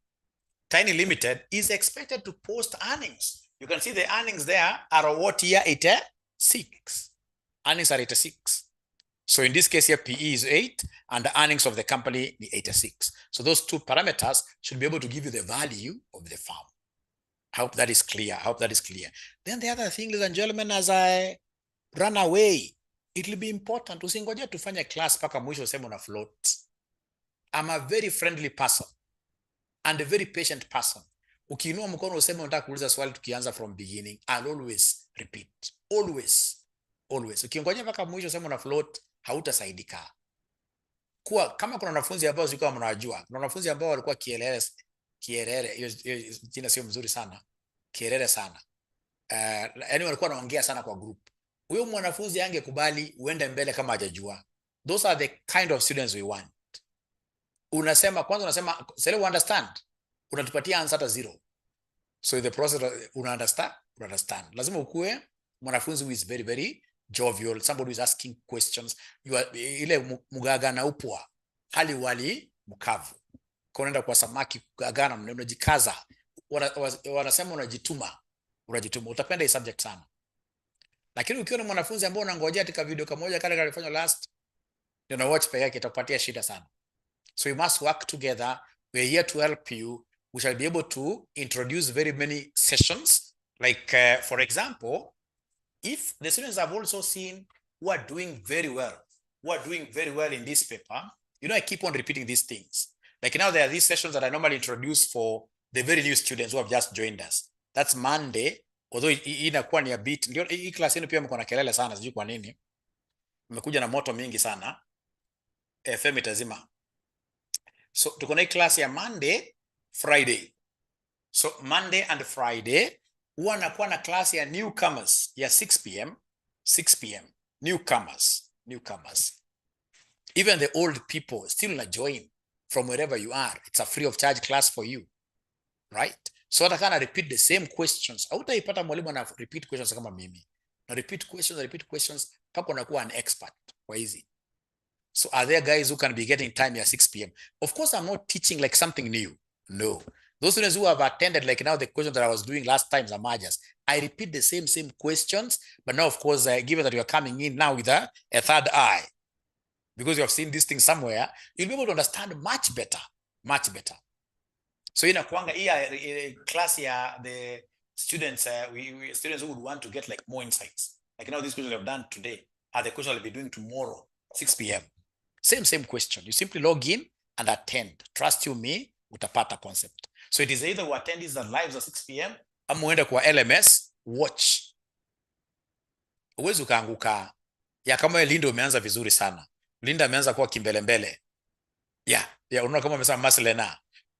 Tiny Limited is expected to post earnings. You can see the earnings there are what year? 86. Earnings are 86. So in this case here, PE is 8 and the earnings of the company is 86. So those two parameters should be able to give you the value of the firm. I hope that is clear. I hope that is clear. Then the other thing, ladies and gentlemen, as I run away, it will be important. Usingoje tufanye class paka mwisho useme una float. I'm a very friendly person and a very patient person. Ukiinua mkono useme unataka kuuliza swali tukianza from beginning, I'll always repeat. Always. Always. Ukingoja mpaka mwisho useme una float, hautasaidika. Kama kuna wanafunzi ambao sikuwa mnawajua, kuna wanafunzi ambao walikuwa kierere, hiyo jina sio mzuri sana. Kierere sana. Yani walikuwa wanaongea sana kwa group. Huyo mwanafunzi angekubali uende mbele kama hajajua. Those are the kind of students we want. Unasema kwanza, unasema sasa we understand, unatupatia answer hata 0. So in the process una understand. Lazima ukue mwanafunzi who is very very jovial, somebody who is asking questions. You are ile mugaga na upwa, hali wali mkavu. Unaenda kwa samaki kugagana, unajikaza, wanasema unajituma, utapenda hii subject sana. Lakini ukiwa na mwanafunzi ambaye unangojea katika video kamoja kale kalifanywa last, ndio watch peke yake, itakupatia shida sana. So you must work together. We are here to help you. We shall be able to introduce very many sessions. Like, for example, if the students have also seen who are doing very well in this paper, you know, I keep on repeating these things. Like now there are these sessions that I normally introduce for the very new students who have just joined us. That's Monday. Although inakuwa ni a bit, ndio hii class yenu pia mko na kelele sana, sijui kwa nini. Mmekuja na moto mingi sana. FM itazima. So tuko na class ya Monday, Friday. So Monday and Friday huwa nakuwa na class ya newcomers ya 6 p.m. Newcomers. Even the old people still na join from wherever you are. It's a free of charge class for you. Right? So hata kana repeat the same questions. Hautaipata mwalimu na repeat questions kama mimi. Na repeat questions pako unakuwa an expert kwa hizi. So are there guys who can be getting time at 6 p.m.? Of course, I'm not teaching like something new. No. Those students who have attended, like now the questions that I was doing last time, Zamajas, I repeat the same questions. But now, of course, given that you are coming in now with a third eye, because you have seen this thing somewhere, you'll be able to understand much better. So in a class here, the students, students who would want to get like more insights. Like now these questions we have done today are the questions I'll be doing tomorrow, 6 p.m. Same question. You simply log in and attend. Trust you me, utapata concept. So it is either we attend these lives at 6 p.m. ama uende kwa LMS, watch. Uwezi ukaanguka. Ya kama Linda umeanza vizuri sana. Linda ameanza kuwa kimbelembele. Unaona kama amesema Maslena.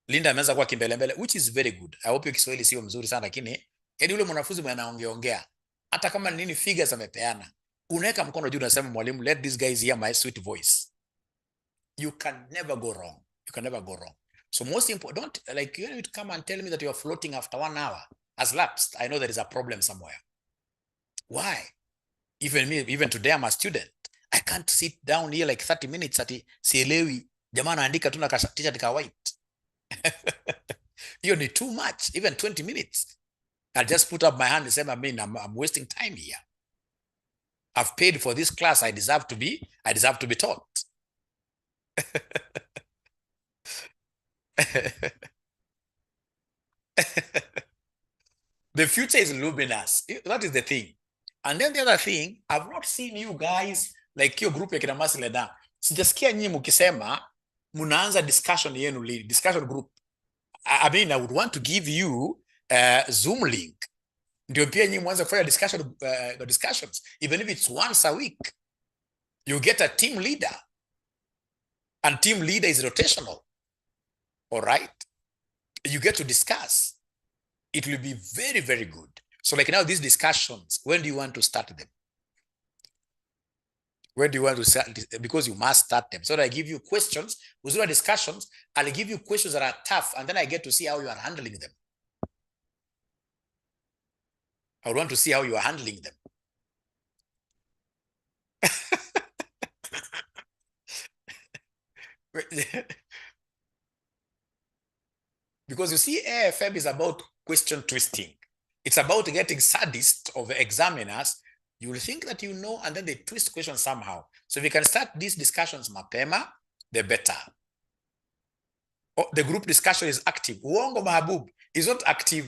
Linda ameanza kuwa kimbelembele, which is very good. I hope your Kiswahili sio mzuri sana, lakini yaani ule mwanafunzi mwenye anaongea hata kama nini figures amepeana, unaweka mkono juu unasema mwalimu, let these guys hear my sweet voice. You can never go wrong. So most important, don't like you to come and tell me that you are floating after 1 hour has lapsed. I know there is a problem somewhere. Why? Even today I'm a student. I can't sit down here like 30 minutes ati sielewi. Jamaa anaandika tu na t-shirt ka white. You need too much. Even 20 minutes. I'll just put up my hand and say, I'm wasting time here. I've paid for this class. I deserve to be taught. The future is luminous. That is the thing. And then the other thing, I've not seen you guys like your group ya kina Masleda. Sijasikia nyinyi mkisema mnaanza discussion yenu lini, discussion group. I mean, I would want to give you Zoom link. Ndio pia nyinyi mwanze kufanya discussions, even if it's once a week. You get a team leader. And team leader is rotational. All right? You get to discuss. It will be very, very good. So like now these discussions, when do you want to start them? When do you want to start? Because you must start them. So that I give you questions. With your discussions, I'll give you questions that are tough, and then I get to see how you are handling them. I would want to see how you are handling them. Because you see, AFM is about question twisting. It's about getting sadists of examiners You will think that you know, and then they twist questions somehow. So if we can start these discussions mapema, the better. Oh, the group discussion is active. Uongo Mahabub is not active.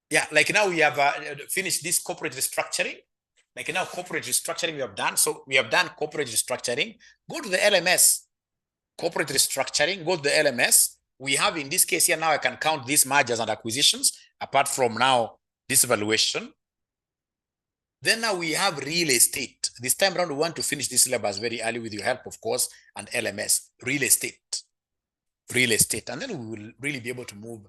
Yeah, like now we have finished this corporate restructuring. Like now corporate restructuring we have done. So we have done corporate restructuring. Go to the LMS. Corporate restructuring, go to the LMS. We have in this case here now I can count these mergers and acquisitions apart from now this valuation. Then now we have real estate. This time around we want to finish this syllabus very early with your help, of course, and LMS. Real estate. Real estate. And then we will really be able to move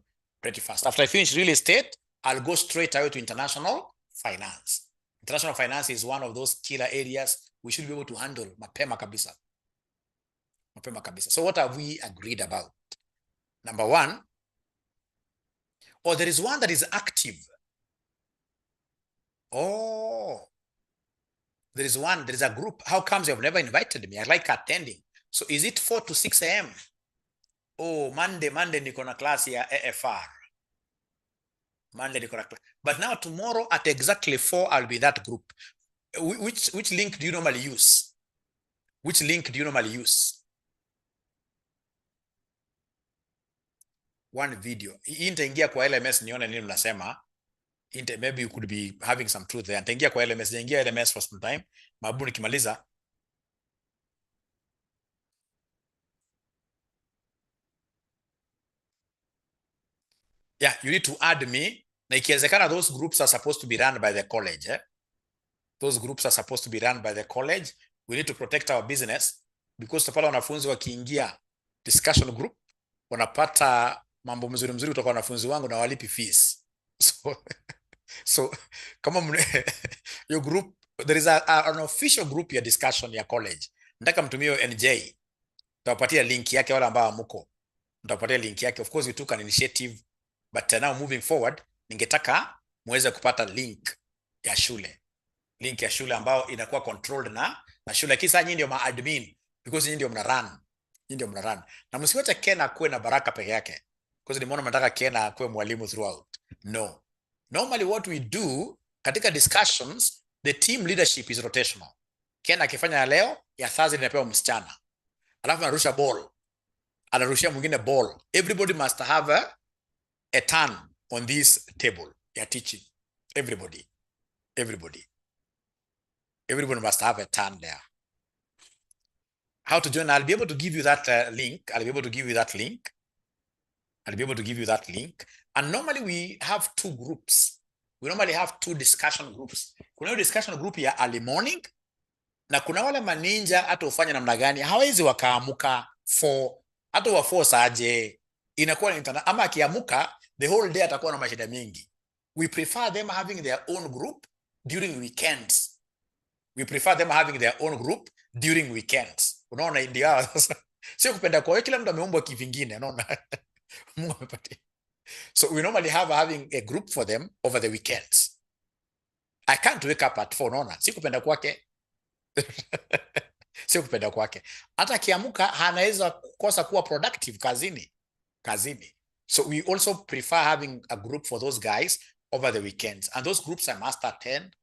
pretty fast. After I finish real estate, I'll go straight away to international finance. International finance is one of those killer areas we should be able to handle mapema kabisa. Mapema kabisa. So what have we agreed about? Number one, there is one that is active. Oh, there is a group. How comes you have never invited me? I like attending. So is it 4 to 6 a.m.? Oh, Monday niko na class ya AFR. Monday niko na class. But now tomorrow at exactly 4, I'll be in that group. Which link do you normally use? Which link do you normally use? One video. Nitaingia kwa LMS nione nini mnasema. Maybe you could be having some truth there. Nitaingia kwa LMS, nitaingia LMS for some time. Mabu nikimaliza. Yeah, you need to add me. Na ikiwezekana those groups are supposed to be run by the college. Those groups are supposed to be run by the college. We need to protect our business because pale wanafunzi wakiingia discussion group wanapata mambo mzuri kutoka wanafunzi wangu na walipi fees. So kama your group, there is an official group ya discussion ya college. Nataka mtumie NJ. Nitawapatia link yake wala ambao mko. Nitawapatia link yake. Of course we took an initiative, but now moving forward ningetaka muweze kupata link ya shule. Link ya shule ambao inakuwa controlled na shule. Kisa nyinyi ndio ma-admin because nyinyi ndio mna-run. Nyinyi ndio mna-run. Na msiwache Kena kuwe na Baraka peke yake. Because nimeona mnataka Kena kuwe mwalimu throughout. No. Normally what we do katika discussions, the team leadership is rotational. Kena akifanya ya leo, ya Thursday inapewa msichana. Alafu anarusha ball. Anarushia mwingine ball. Everybody must have a turn on this table ya teaching. Everybody must have a turn there. How to join? I'll be able to give you that link. I'll be able to give you that link. And normally we have 2 groups. We normally have 2 discussion groups. Kuna discussion group ya early morning na kuna wale maninja hata ufanye namna gani hawezi wakaamuka 4 hata wa 4 saje inakuwa internet ama akiamuka the whole day atakuwa na mashida mengi. We prefer them having their own group during weekends. Unaona ndio sasa sio kupenda kwa kila mtu ameumbwa kivingine unaona. Mungu amepatia. So we normally having a group for them over the weekends. I can't wake up at 4 unaona. Si kupenda kwake. Sio kupenda kwake. Hata kiamuka anaweza kukosa kuwa productive kazini. So we also prefer having a group for those guys over the weekends. And those groups I must attend.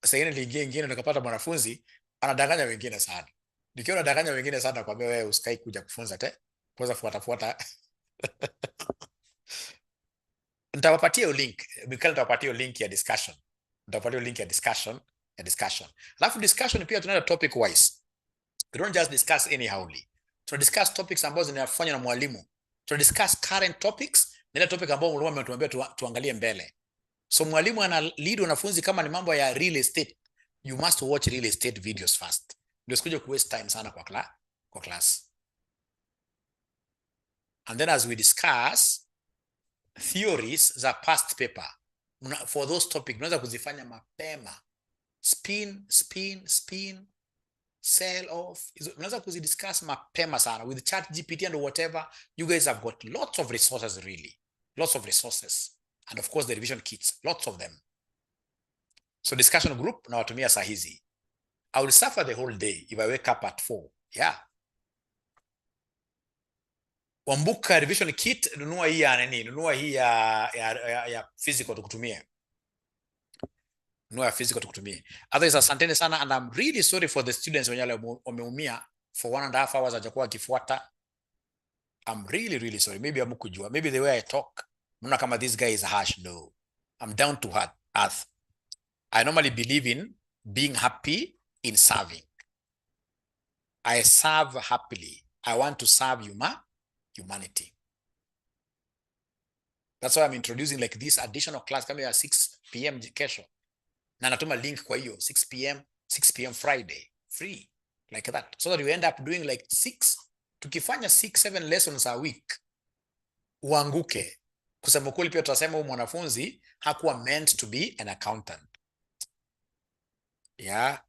Sasa ingine nikapata mwanafunzi anadanganya wengine sana. Nikiwa nadanganya wengine sana kwa wewe usikai kuja kufunza kwanza fuata. Nitawapatia link. Nitawapatia link ya discussion. Alafu discussion pia tunaenda topic wise. We don't just discuss anyhowly. To discuss topics ambazo zinafanywa na mwalimu. To discuss current topics, na ile topic ambayo mwalimu ametuambia tuangalie mbele. So mwalimu ana lead wanafunzi kama ni mambo ya real estate. You must watch real estate videos first. Ndio sikuje ku waste time sana kwa class. And then as we discuss theories za past paper for those topics unaweza kuzifanya mapema. Spin, sell off. Unaweza kuzidiscuss mapema sana with ChatGPT and whatever. You guys have got lots of resources really. Lots of resources. And of course the revision kits, lots of them. So discussion group na watumia saa hizi. I will suffer the whole day if I wake up at 4. Yeah. Wambuka revision kit, nunua hii ya nini? Nunua hii ya physical tukutumie. no ya physical tukutumie. Otherwise, asanteni sana, and I'm really sorry for the students wenye wameumia for 1.5 hours hajakuwa akifuata. I'm really sorry. Maybe hamkujua. Maybe the way I talk, mna kama this guy is harsh. No, I'm down to earth. I normally believe in being happy in serving. I serve happily. I want to serve humanity. That's why I'm introducing like this additional class coming at 6 p.m. kesho. Na natuma link kwa hiyo 6 p.m. Friday free like that, so that we end up doing like 6, tukifanya 6-7 lessons a week uanguke. Kusema kweli pia tutasema huyu mwanafunzi hakuwa meant to be an accountant. Yeah.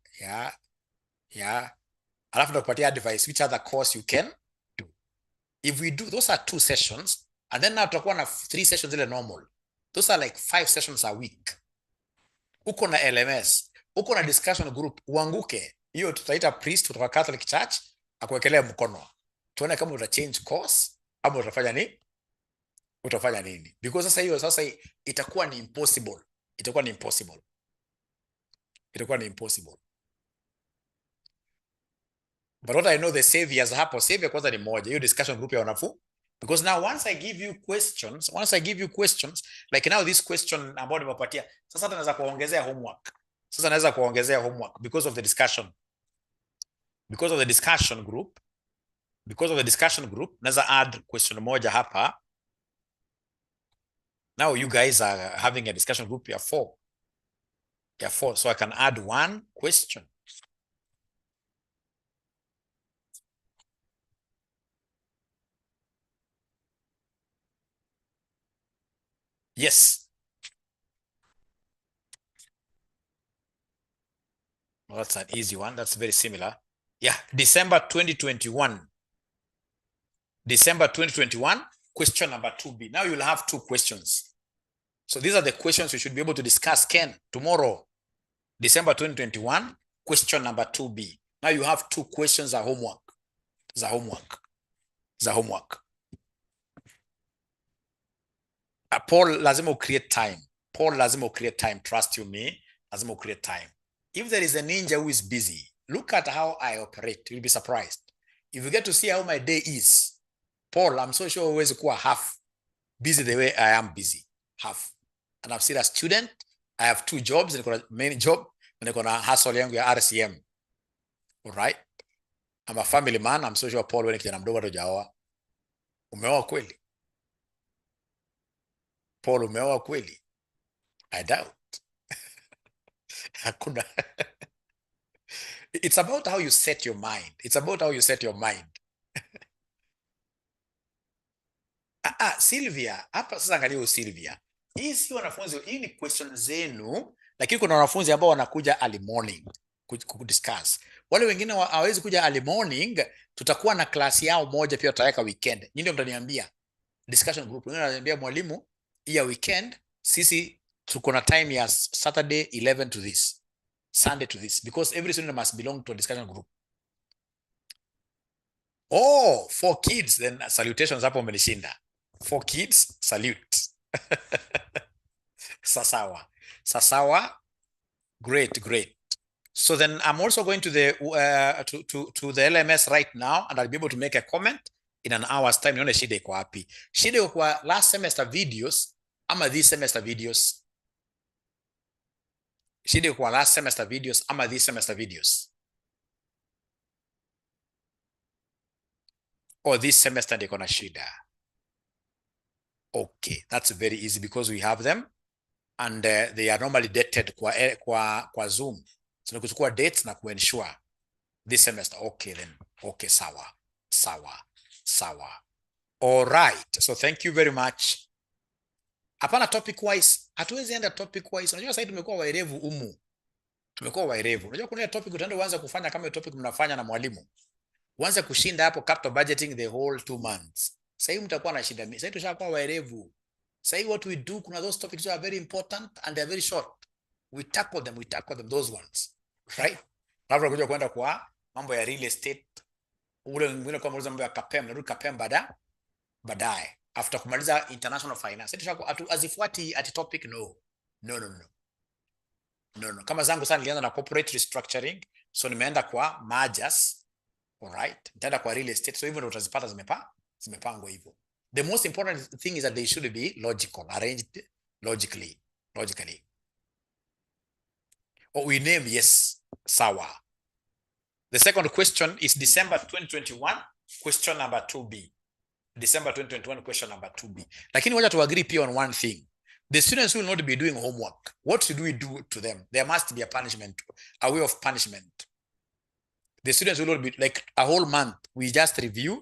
Alafu nakupatia advice which other course you can do. If we do, those are 2 sessions, and then now tutakuwa na 3 sessions ile normal. Those are like 5 sessions a week. Uko na LMS, uko na discussion group, uanguke. Hiyo tutaita priest kutoka Catholic Church akuwekelea mkono. Tuone kama uta change course ama utafanya nini. Because sasa itakuwa ni impossible. But what I know, the saviors hapo, savior kwanza ni moja, hiyo discussion group ya wanafunzi. Because now once I give you questions, like now this question ambao nimepatia, sasa naweza kuongezea homework. Because of the discussion group, naweza add question moja hapa. Now you guys are having a discussion group ya 4. So I can add 1 question. Yes. Well, that's an easy one. That's very similar. Yeah, December 2021, question number 2B. Now you'll have 2 questions. So these are the questions you should be able to discuss, Ken, tomorrow. December 2021, question number 2B. Now you have 2 questions za homework. Paul, lazima create time. Trust you me. Lazima create time. If there is a ninja who is busy, look at how I operate. You'll be surprised. If you get to see how my day is, Paul, I'm so sure always kuwa half busy the way I am busy. Half. And I've seen a student, I have 2 jobs, niko na main job, niko na hustle yangu ya RCM. All right? I'm a family man. I'm so sure Paul, wewe kijana mdogo hujaoa. Umeoa kweli? Paul, umeoa kweli? I doubt. Hakuna. It's about how you set your mind. Sylvia, hapa sasa angalia Sylvia. Hii si wanafunzi, hii ni question zenu, lakini kuna wanafunzi ambao wanakuja early morning kudiscuss. Wale wengine hawawezi kuja early morning, tutakuwa na klasi yao moja pia tutaweka weekend. Nyinyi ndio mtaniambia discussion group. Wengine wananiambia mwalimu, hii ya weekend sisi tuko na time ya Saturday 11 to this, Sunday to this, because every student must belong to a discussion group. Oh, 4 kids, then salutations hapo umenishinda. 4 kids, salute. Sasawa. Great. So then I'm also going to the to the LMS right now, and I'll be able to make a comment in an hour's time. Nione shida iko wapi. Shida iko kwa last semester videos ama this semester videos. Shida iko kwa last semester videos ama this semester videos. Or this semester ndiko na shida. Okay, that's very easy because we have them, and they are normally dated kwa Zoom. So nikuchukua dates na kuensure this semester. Okay then. Okay, sawa. All right. So thank you very much. Hapana topic wise. Hatuwezi enda topic wise. Unajua sasa tumekuwa waerevu umu. Unajua kuna topic utaenda uanze kufanya kama topic mnafanya na mwalimu. Uanze kushinda hapo capital budgeting the whole 2 months. Sasa hivi mtakuwa na shida. Sasa tushakuwa waerevu. Sasa hivi what we do, kuna those topics that are very important and they are very short. We tackle them, those ones. Right? Labda kuja kwenda kwa mambo ya real estate. Ule mwingine kwa mambo ya KPM, narudi KPM baadaye. After kumaliza international finance. Sasa tushakuwa azifuati at topic no. No. Kama zangu sana nilianza na corporate restructuring, so nimeenda kwa mergers, all right? Nitaenda kwa real estate, so hivyo ndio utazipata zimepangwa hivyo. The most important thing is that they should be logical, arranged logically. Or we name, yes, sawa. The second question is December 2021, question number 2B. December 2021, question number 2B. Lakini wacha to agree pia on one thing. The students will not be doing homework. What should we do to them? There must be a punishment, a way of punishment. The students will not be like a whole month. We just review.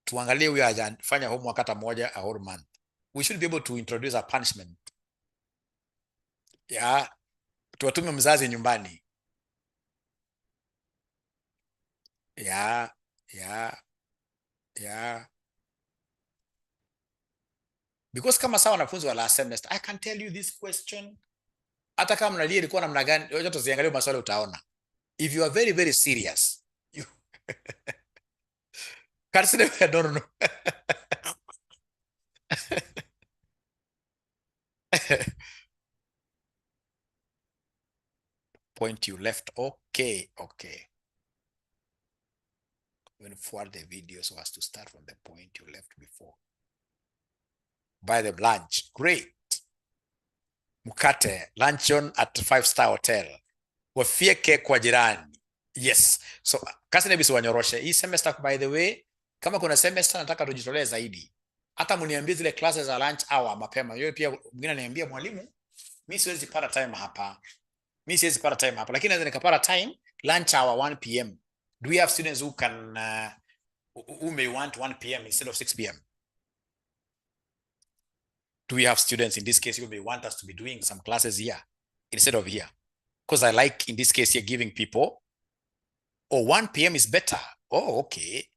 Tuangalie huyo hajafanya homework hata moja a whole month. We should be able to introduce a punishment. Yeah. Tuwatume mzazi nyumbani. Yeah. Because kama sawa wanafunzi wa last semester, I can tell you this question. Hata kama mnalia ilikuwa namna gani, wacha tuziangalie maswali utaona. If you are very, very serious, you KASNEB, I don't know. Point you left. Okay. When forward the video so as to start from the point you left before. Buy them lunch. Great. Mkate, luncheon at 5-star hotel. Wafieke kwa jirani. Yes. So, KASNEB siwanyoroshe. Hii semester, by the way, kama kuna semester nataka tujitolee zaidi. Hata mniambie zile classes za lunch hour mapema. Yeye pia mwingine ananiambia mwalimu, mimi siwezi pata time hapa. Lakini naweza nikapata time lunch hour 1 p.m. Do we have students who can who may want 1 p.m. instead of 6 p.m.? Do we have students in this case who may want us to be doing some classes here instead of here? Because I like in this case here giving people, 1 p.m. is better. Oh, okay.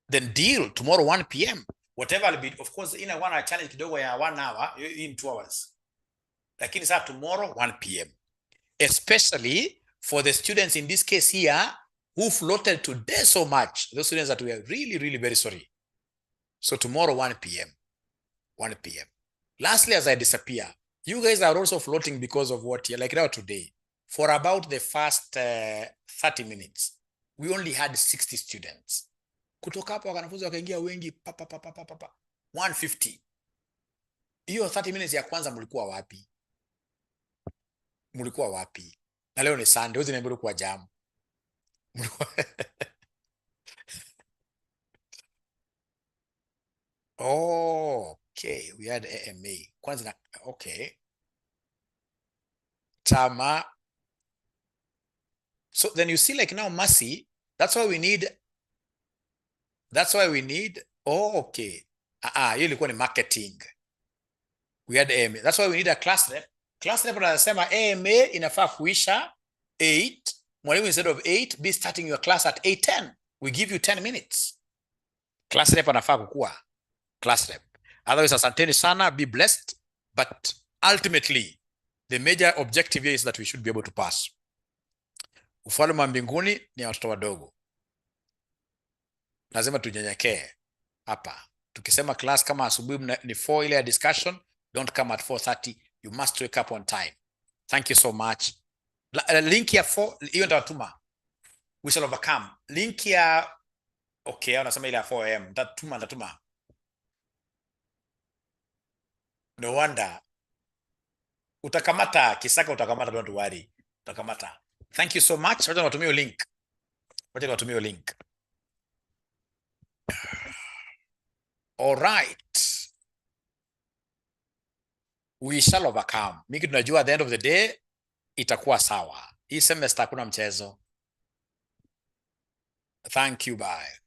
Then deal tomorrow 1 p.m. Whatever will be, of course, in a 1 hour challenge kidogo ya 1 hour in 2 hours. Lakini saa tomorrow 1 p.m. Especially for the students in this case here who floated today so much. Those students that we are really, really very sorry. So tomorrow 1 p.m. Lastly, as I disappear, you guys are also floating because of what you're like now today. For about the first 30 minutes, we only had 60 students. Kutoka hapo wanafunzi wakaingia wengi 150. Hiyo 30 minutes ya kwanza mlikuwa wapi? Na leo ni Sunday, uzi niambia kwa jam. Okay, we had AMA. Kwanza okay. Tama. So then you see like now Mercy, that's why we need okay. Hiyo ilikuwa ni marketing. We had AMA. That's why we need a class rep. Class rep anasema AMA inafaa kuisha 8. Mwalimu, instead of 8, be starting your class at 8:10. We give you 10 minutes. Class rep anafaa kukua class rep. Otherwise, asanteni sana, be blessed. But ultimately, the major objective here is that we should be able to pass. Ufalme wa mbinguni ni watoto wadogo. Lazima tunyenyekee hapa. Tukisema class kama asubuhi ni 4 ile ya discussion, don't come at 4:30. You must wake up on time. Thank you so much. Link ya 4, hiyo nitatuma. We shall overcome. Link ya okay, unasema ile ya 4 am. Nitatuma. No wonder. Utakamata, Kisaka utakamata, don't worry. Utakamata. Thank you so much. Wacha niwatumie link. All right. We shall overcome. Miki tunajua at the end of the day itakuwa sawa. Hii semester hakuna mchezo. Thank you, bye.